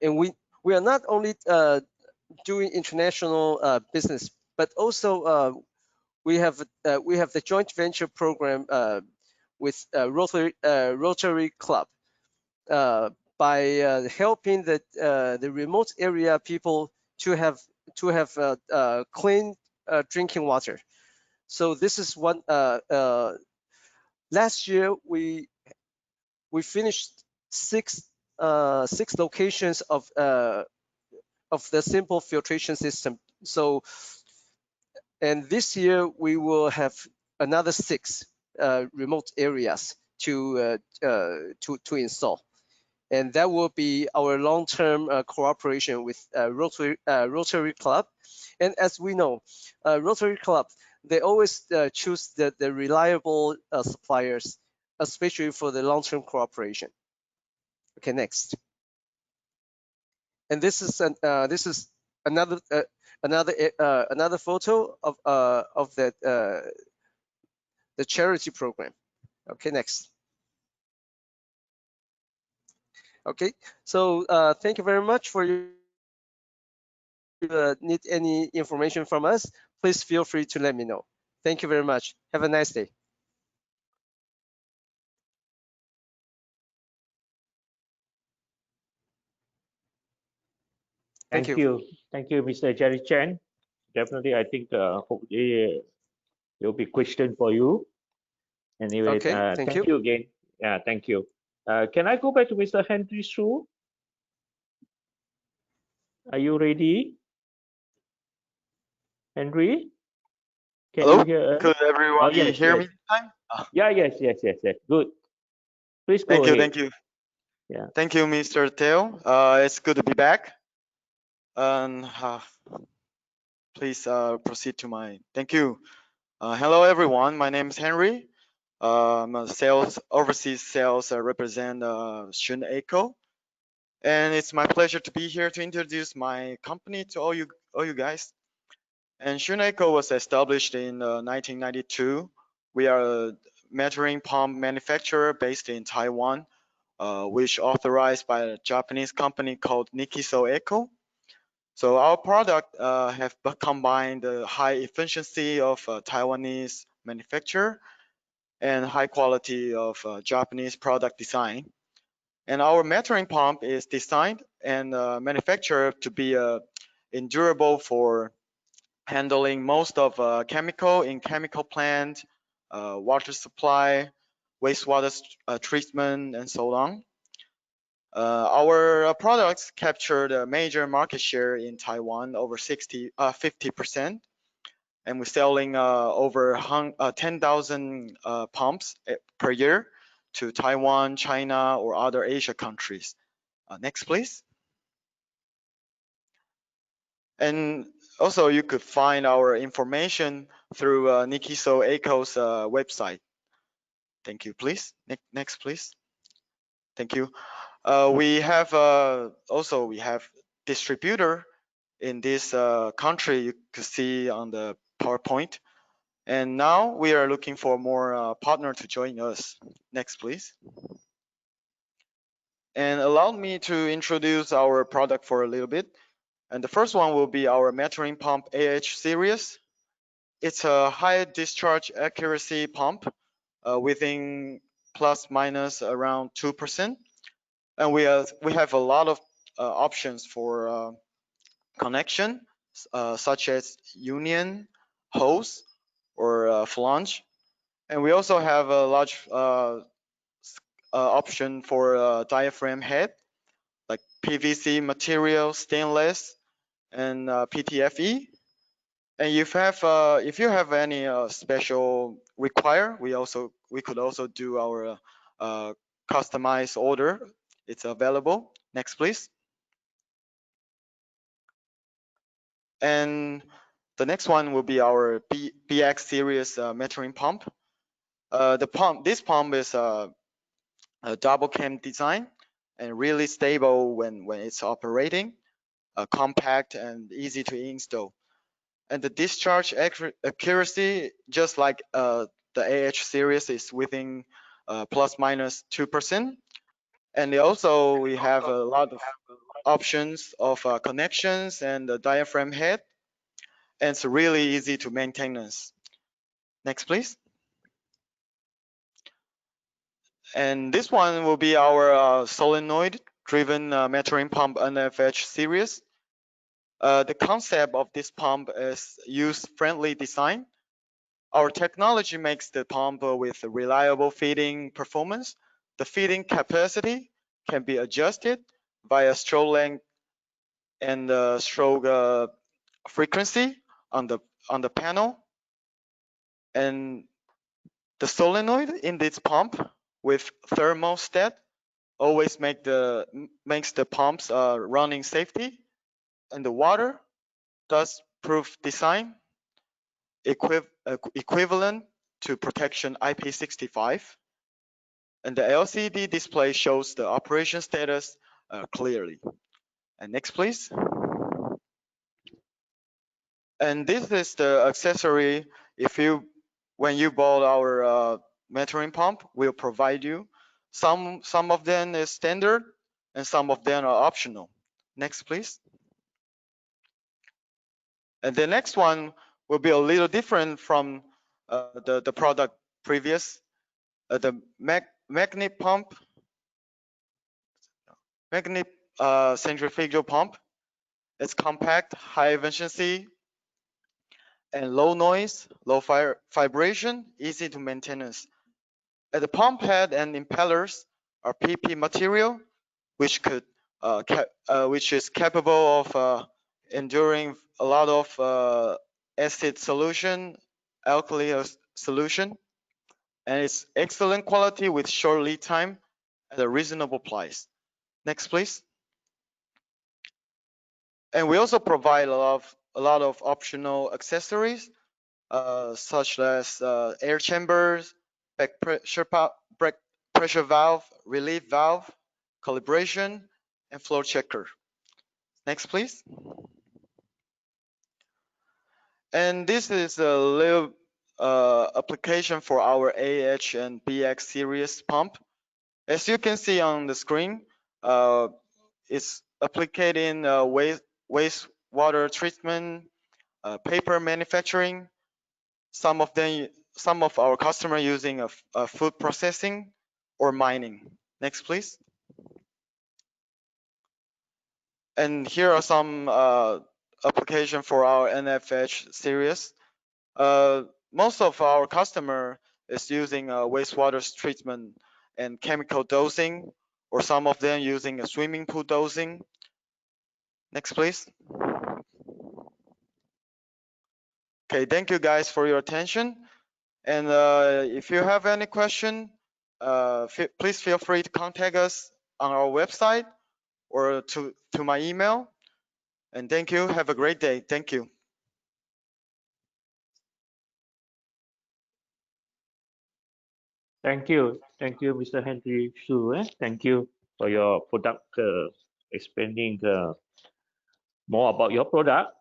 And we are not only doing international business, but also we have the joint venture program with Rotary Club by helping the remote area people to have clean drinking water. So this is one. Last year we finished six locations of the simple filtration system. So, and this year we will have another 6 remote areas to install, and that will be our long-term cooperation with Rotary Club. And as we know, Rotary Club, they always choose the reliable suppliers, especially for the long-term cooperation. Okay, next. And this is another photo of the charity program. Okay, next. Okay, so thank you very much for your. Need any information from us, please feel free to let me know. Thank you very much. Have a nice day. Thank you. Thank you, Mr. Jerry Chen. Definitely, I think hopefully there will be question for you. Anyway, okay, thank you again. Yeah, thank you. Can I go back to Mr. Henry Su? Are you ready? Henry? Can Hello? you hear us? Could everyone yes, hear yes. me this time? Yeah, yes. Good. Please go Thank ahead. you, thank you. Yeah. Thank you, Mr. Teo. It's good to be back. And please proceed to my. Thank you. Hello, everyone. My name is Henry. I'm a overseas sales representative Shun Eco, and it's my pleasure to be here to introduce my company to all you guys. And Shun Eco was established in 1992. We are a measuring pump manufacturer based in Taiwan, which authorized by a Japanese company called Nikiso Eco. So our product have combined the high efficiency of Taiwanese manufacturer and high quality of Japanese product design. And our measuring pump is designed and manufactured to be endurable for handling most of chemical in chemical plant, water supply, wastewater treatment, and so on. Our products captured a major market share in Taiwan, over 50%, and we're selling over 10,000 pumps per year to Taiwan, China, or other Asia countries. Next, please. And also, you could find our information through Nikiso Eco's website. Thank you, please. Next, please. Thank you. We have also we have distributor in this country. You can see on the PowerPoint. And now we are looking for more partner to join us. Next, please. And allow me to introduce our product for a little bit. And the first one will be our metering pump AH series. It's a high discharge accuracy pump within plus minus around 2%. And we have a lot of options for connection, such as union, hose, or flange. And we also have a large option for diaphragm head, like PVC material, stainless, and PTFE. And if you have any special require, we could also do our customized order. It's available. Next, please. And the next one will be our BX series metering pump. This pump is a double cam design and really stable when it's operating, compact and easy to install. And the discharge accuracy, just like the AH series, is within plus minus 2%. And also we have a lot of options of connections and the diaphragm head. And it's really easy to maintenance. Next, please. And this one will be our solenoid-driven metering pump NFH series. The concept of this pump is use-friendly design. Our technology makes the pump with reliable feeding performance. The feeding capacity can be adjusted via stroke length and stroke frequency on the panel. And the solenoid in this pump with thermostat always makes the pumps running safety, and the water does proof design equivalent to protection IP65, and the LCD display shows the operation status clearly. And next, please. And this is the accessory. When you bought our metering pump, we'll provide you. Some of them is standard, and some of them are optional. Next, please. And the next one will be a little different from the product previous. The magnet pump, magnet centrifugal pump. It's compact, high efficiency, and low noise, low vibration, easy to maintenance. And the pump head and impellers are PP material, which is capable of enduring a lot of acid solution, alkali solution, and it's excellent quality with short lead time at a reasonable price. Next, please. And we also provide a lot of optional accessories, such as air chambers, back pressure valve, relief valve, calibration, and flow checker. Next, please. And this is a little application for our AH and BX series pump. As you can see on the screen, it's applied in wastewater treatment, paper manufacturing. Some of our customers using a food processing or mining. Next, please. And here are some application for our NFH series. Most of our customer is using wastewater treatment and chemical dosing, or some of them using a swimming pool dosing. Next, please. Okay, thank you guys for your attention. And if you have any question, please feel free to contact us on our website or to my email. And thank you. Have a great day. Thank you. Thank you. Thank you, Mr. Henry Xu. Thank you. for your product, explaining more about your product.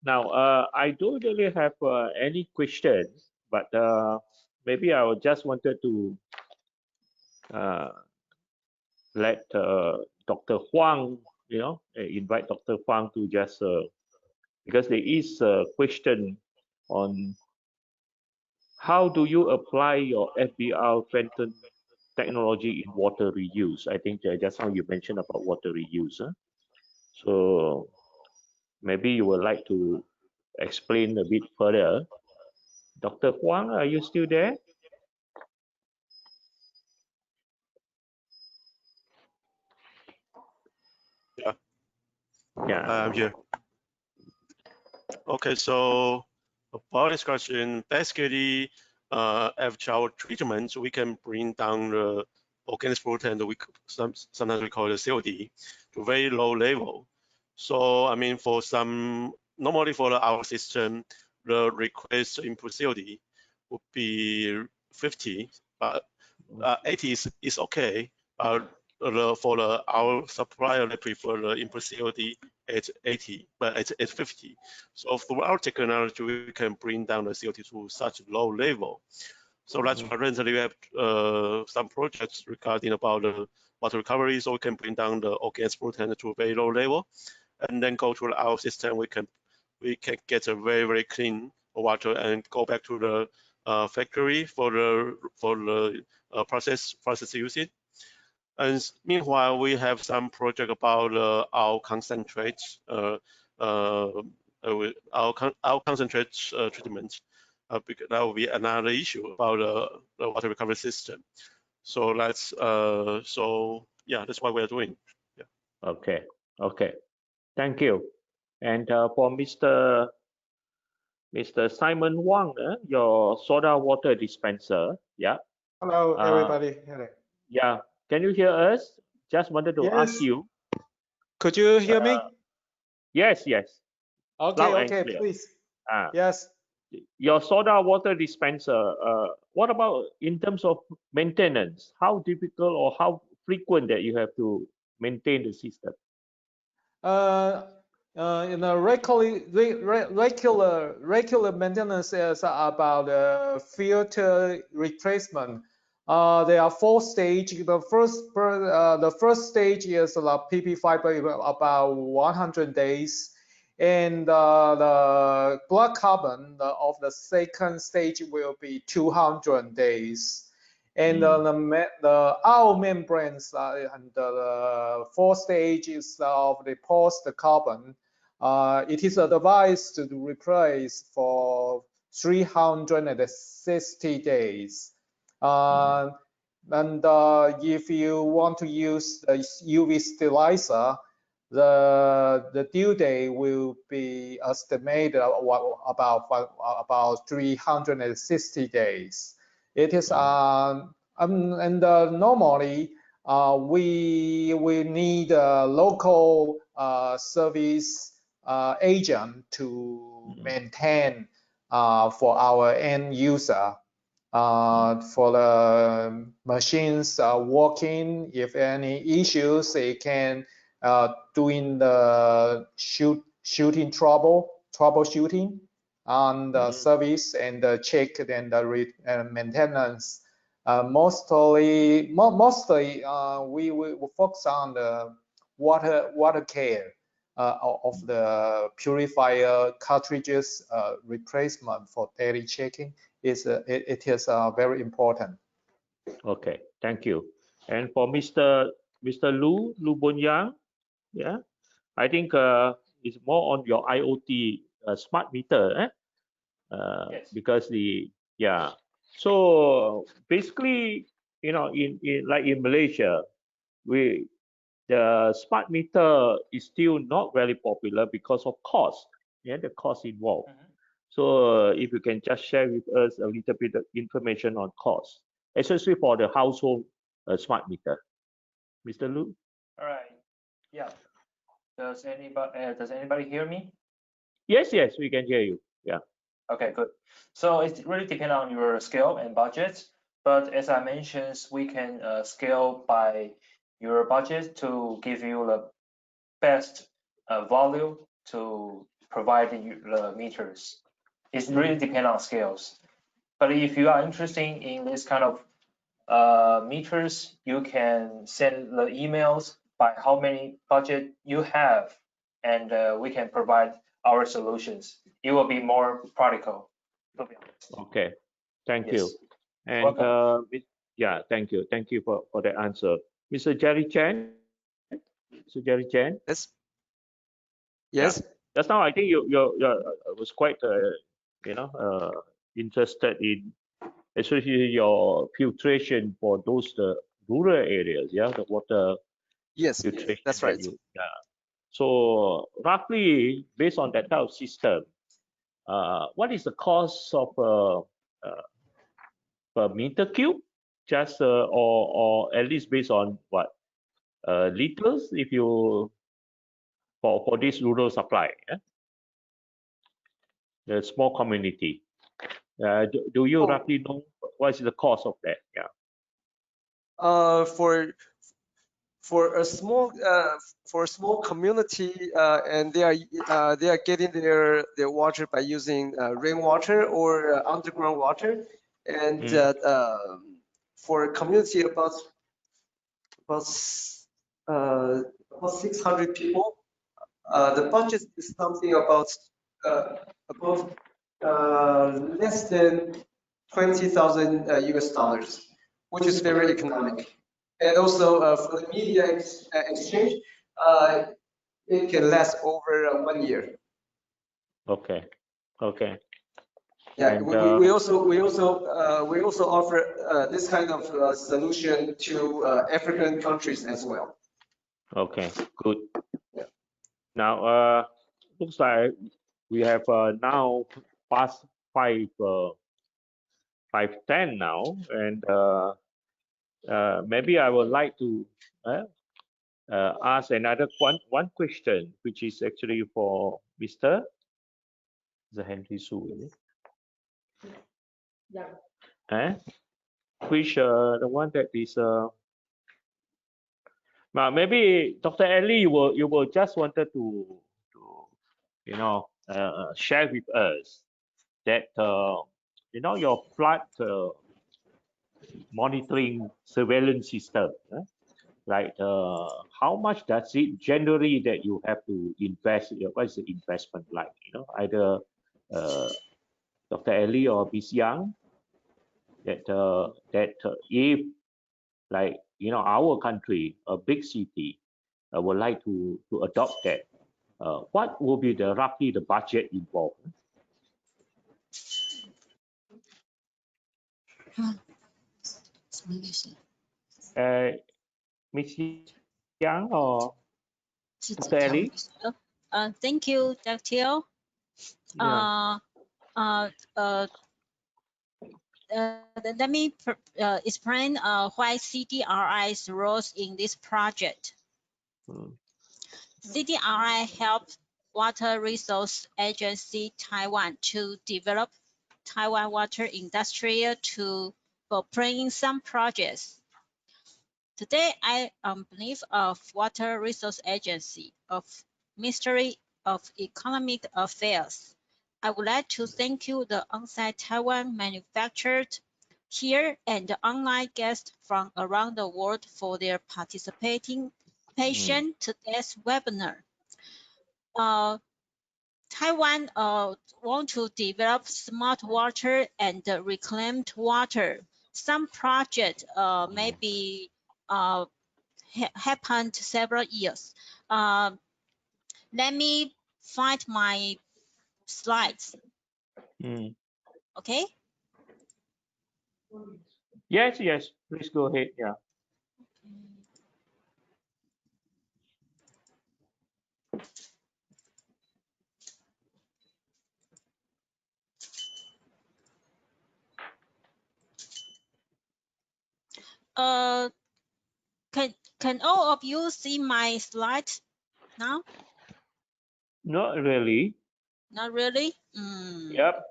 Now, I don't really have any questions, but maybe I just wanted to let Dr. Huang, invite Dr. Huang to just, because there is a question on how do you apply your FBR Fenton technology in water reuse? I think just now you mentioned about water reuse. Huh? So maybe you would like to explain a bit further. Dr. Huang, are you still there? Yeah, I'm here. Okay, so about this question, basically, after our treatment, we can bring down the organic pollutant, and sometimes we call it COD, to very low level. So, I mean, normally for our system, the request input COD would be 50, but 80 is okay. For our supplier, they prefer the input COD at 80, but at 50. So through our technology, we can bring down the COD to such low level. So that's why recently we have some projects regarding about the water recovery, so we can bring down the organic pollutant to a very low level, and then go to our system. We can get a very, very clean water and go back to the factory for the process usage. And meanwhile, we have some project about our concentrates, our concentrate treatment. Because that will be another issue about the water recovery system. So that's that's what we're doing. Yeah. Okay. Thank you. And for Mr. Simon Wang, your soda water dispenser. Yeah. Hello, everybody. Yeah. Can you hear us? Just wanted to ask you. Could you hear me? Yes. Okay, please. Yes. Your soda water dispenser, what about in terms of maintenance? How difficult or how frequent that you have to maintain the system? In a regular maintenance is about filter replacement. There are 4 stages. The first stage is the PP fiber about 100 days, and the black carbon of the second stage will be 200 days. And our membranes and the 4 stages of the post carbon, it is advised to replace for 360 days. And if you want to use the UV sterilizer, the due date will be estimated about 360 days. It is normally we need a local service agent to maintain for our end user. For the machines working, if any issues, they can doing the troubleshooting on the service and the check and the maintenance. Mostly we will focus on the water care of the purifier cartridges replacement for daily checking. It is very important. Okay, thank you. And for Mr. Lu Bonyang, yeah, I think it's more on your IoT smart meter, Yes. because so basically, in like in Malaysia, the smart meter is still not very popular because of cost, the cost involved. So if you can just share with us a little bit of information on cost, especially for the household smart meter. Mr. Lu? All right. Yeah. Does anybody hear me? Yes, we can hear you. Yeah. Okay, good. So it really depends on your scale and budget. But as I mentioned, we can scale by your budget to give you the best volume to provide the meters. It really depends on scales. But if you are interested in this kind of meters, you can send the emails by how many budget you have, and we can provide our solutions. It will be more practical, to be honest. Okay, thank you. Yes. And Welcome. yeah, thank you for that answer, Mr. Jerry Chen. Mr. Jerry Chen. Yes. Yeah. Yes. Just now, I think you was quite interested in especially your filtration for those rural areas. Yeah, the water Yes. filtration. That's right. Yeah. So roughly based on that type of system, what is the cost of per meter cube? Just or at least based on what liters if you for this rural supply, yeah? The small community. Do you roughly know what is the cost of that? Yeah. For a small community, and they are getting their water by using rainwater or underground water, and for a community about 600 people, the budget is something about less than 20,000 US dollars, which is very economic. And also for the media exchange, it can last over 1 year. Okay. Okay. Yeah, And, we also offer this kind of solution to African countries as well. Okay, good. Yeah. Now, looks like we have now past 5:10 now, and maybe I would like to ask another one question, which is actually for Mr. Henry Su. Yeah. Which the one that is now maybe Dr. Ellie, you will just wanted to share with us that your flood monitoring surveillance system, like how much does it generally that you have to invest? What is the investment like? Either Dr. Ellie or Ms. Young, that if like our country, a big city, would like to adopt that, what will be roughly the budget involved? Ms. Yang or Dr. Ellie? Thank you, Dr. Yeah. Let me explain why CDRI's roles in this project. CDRI helped Water Resource Agency Taiwan to develop Taiwan water industry for playing some projects. Today, I am belief of Water Resource Agency of Ministry of Economic Affairs. I would like to thank you, the on-site Taiwan manufactured here and the online guests from around the world for their participation to today's webinar. Taiwan want to develop smart water and reclaimed water. Some project maybe happened several years. Let me find my slides. Okay. Yes. Please go ahead. Yeah. Can all of you see my slides now? Not really. Not really. Yep.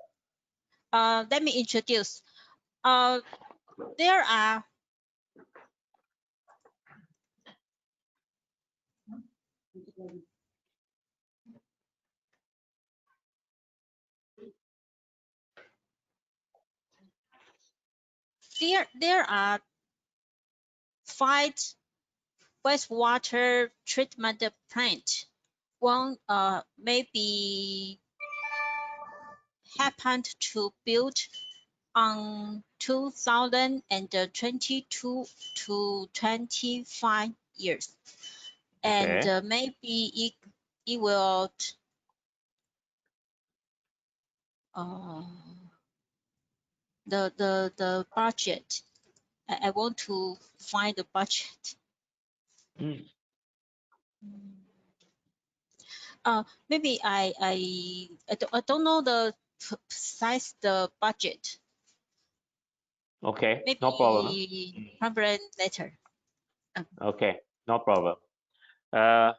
Let me introduce. There are there are 5 wastewater treatment plant. One maybe happened to build on 2022 to 25 years, and Okay. maybe it will the budget. I want to find the budget. Maybe I don't know the precise the budget. Okay, Maybe no problem. problem later. Okay, no problem. I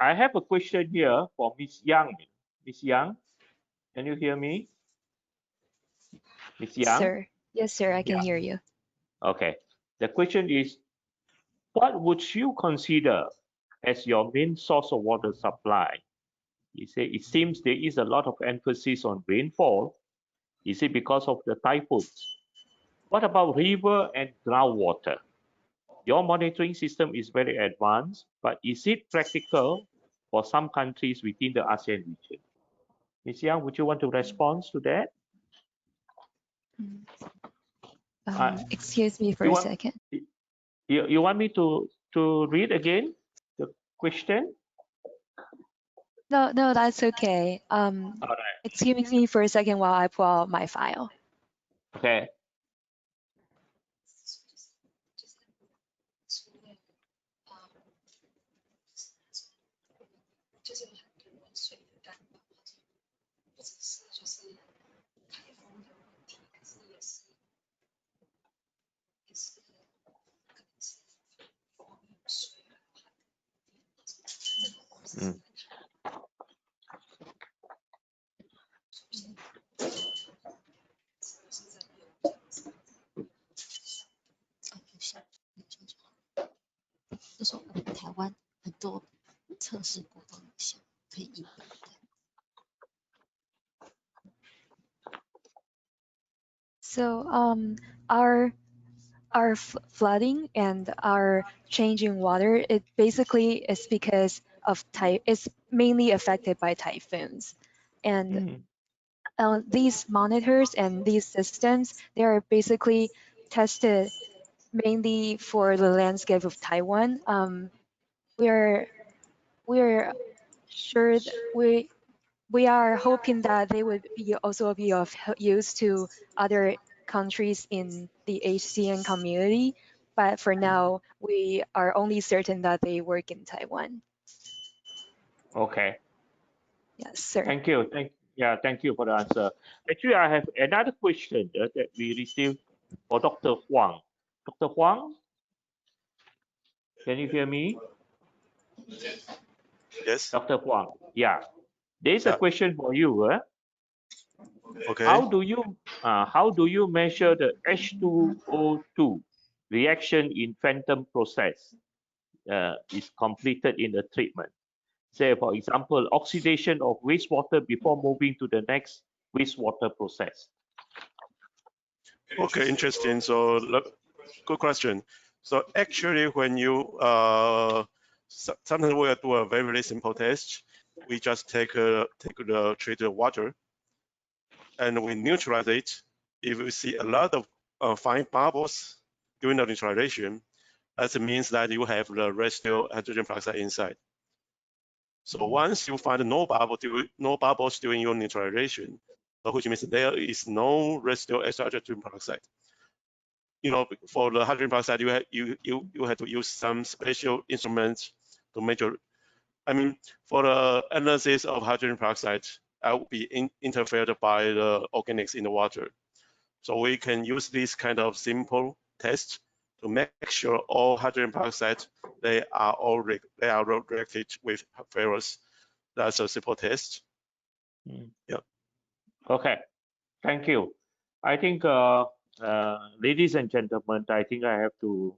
have a question here for Miss Yang. Miss Yang, can you hear me? Miss Yang? Sir. Yes, sir, I can Yeah. hear you. Okay. The question is, what would you consider as your main source of water supply? You say it seems there is a lot of emphasis on rainfall. Is it because of the typhoons? What about river and groundwater? Your monitoring system is very advanced, but is it practical for some countries within the ASEAN region? Ms. Yang, would you want to respond to that? Excuse me for a second. You want me to read again the question? No, that's okay. All right. Excuse me for a second while I pull out my file. Okay. Mm. So our flooding and our changing water, it basically is because of it's mainly affected by typhoons. And these monitors and these systems, they are basically tested mainly for the landscape of Taiwan. We're sure that we are hoping that they would be also be of use to other countries in the HCN community. But for now, we are only certain that they work in Taiwan. Okay. Yes, sir. Thank you. Thank you for the answer. Actually, I have another question that we received for Dr. Huang. Dr. Huang, can you hear me? Yes. Dr. Huang, yeah. There's a Yeah. question for you. Okay. How do you measure the H2O2 reaction in phantom process is completed in the treatment? Say, for example, oxidation of wastewater before moving to the next wastewater process. Okay, interesting. So, good question. So actually, when you sometimes we do a very, very simple test. We just take the treated water and we neutralize it. If we see a lot of fine bubbles during the neutralization, that means that you have the residual hydrogen peroxide inside. So once you find no bubbles during your neutralization, which means there is no residual extra hydrogen peroxide. You know, for the hydrogen peroxide, you have to use some special instruments to measure. I mean, for the analysis of hydrogen peroxide, that will be interfered by the organics in the water. So we can use this kind of simple test to make sure all hydrogen peroxide they are reacted with ferrous. That's a simple test. Yeah. Okay, thank you. I think, ladies and gentlemen, I think I have to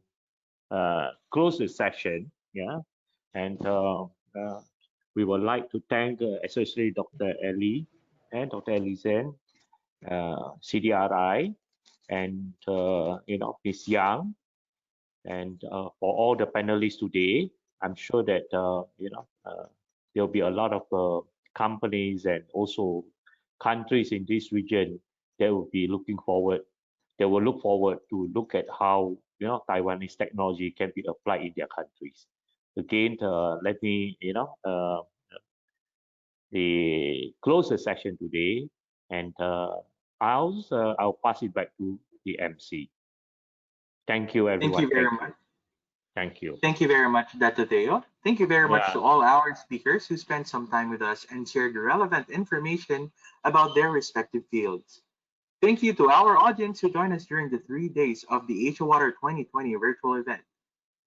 close the session. Yeah, and we would like to thank especially Dr. Ellie and Dr. Ellie Zen, CDRI, and Ms. Yang, and for all the panelists today. I'm sure that there'll be a lot of companies and also countries in this region that will be looking forward. They will look forward to look at how Taiwanese technology can be applied in their countries. Again, let me close the session today, and I'll pass it back to the MC. Thank you, everyone. Thank you very much. Thank you. Thank you very much, Dr. Teo. Thank you very much Yeah. to all our speakers who spent some time with us and shared relevant information about their respective fields. Thank you to our audience who joined us during the 3 days of the Asia Water 2020 virtual event.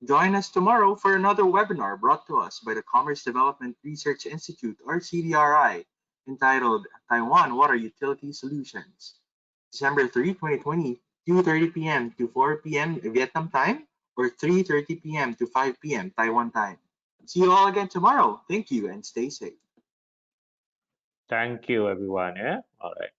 Join us tomorrow for another webinar brought to us by the Commerce Development Research Institute, or CDRI, entitled Taiwan Water Utility Solutions. December 3, 2020, 2:30 p.m. to 4 p.m. Vietnam time, or 3:30 p.m. to 5 p.m. Taiwan time. See you all again tomorrow. Thank you and stay safe. Thank you, everyone. Yeah. All right.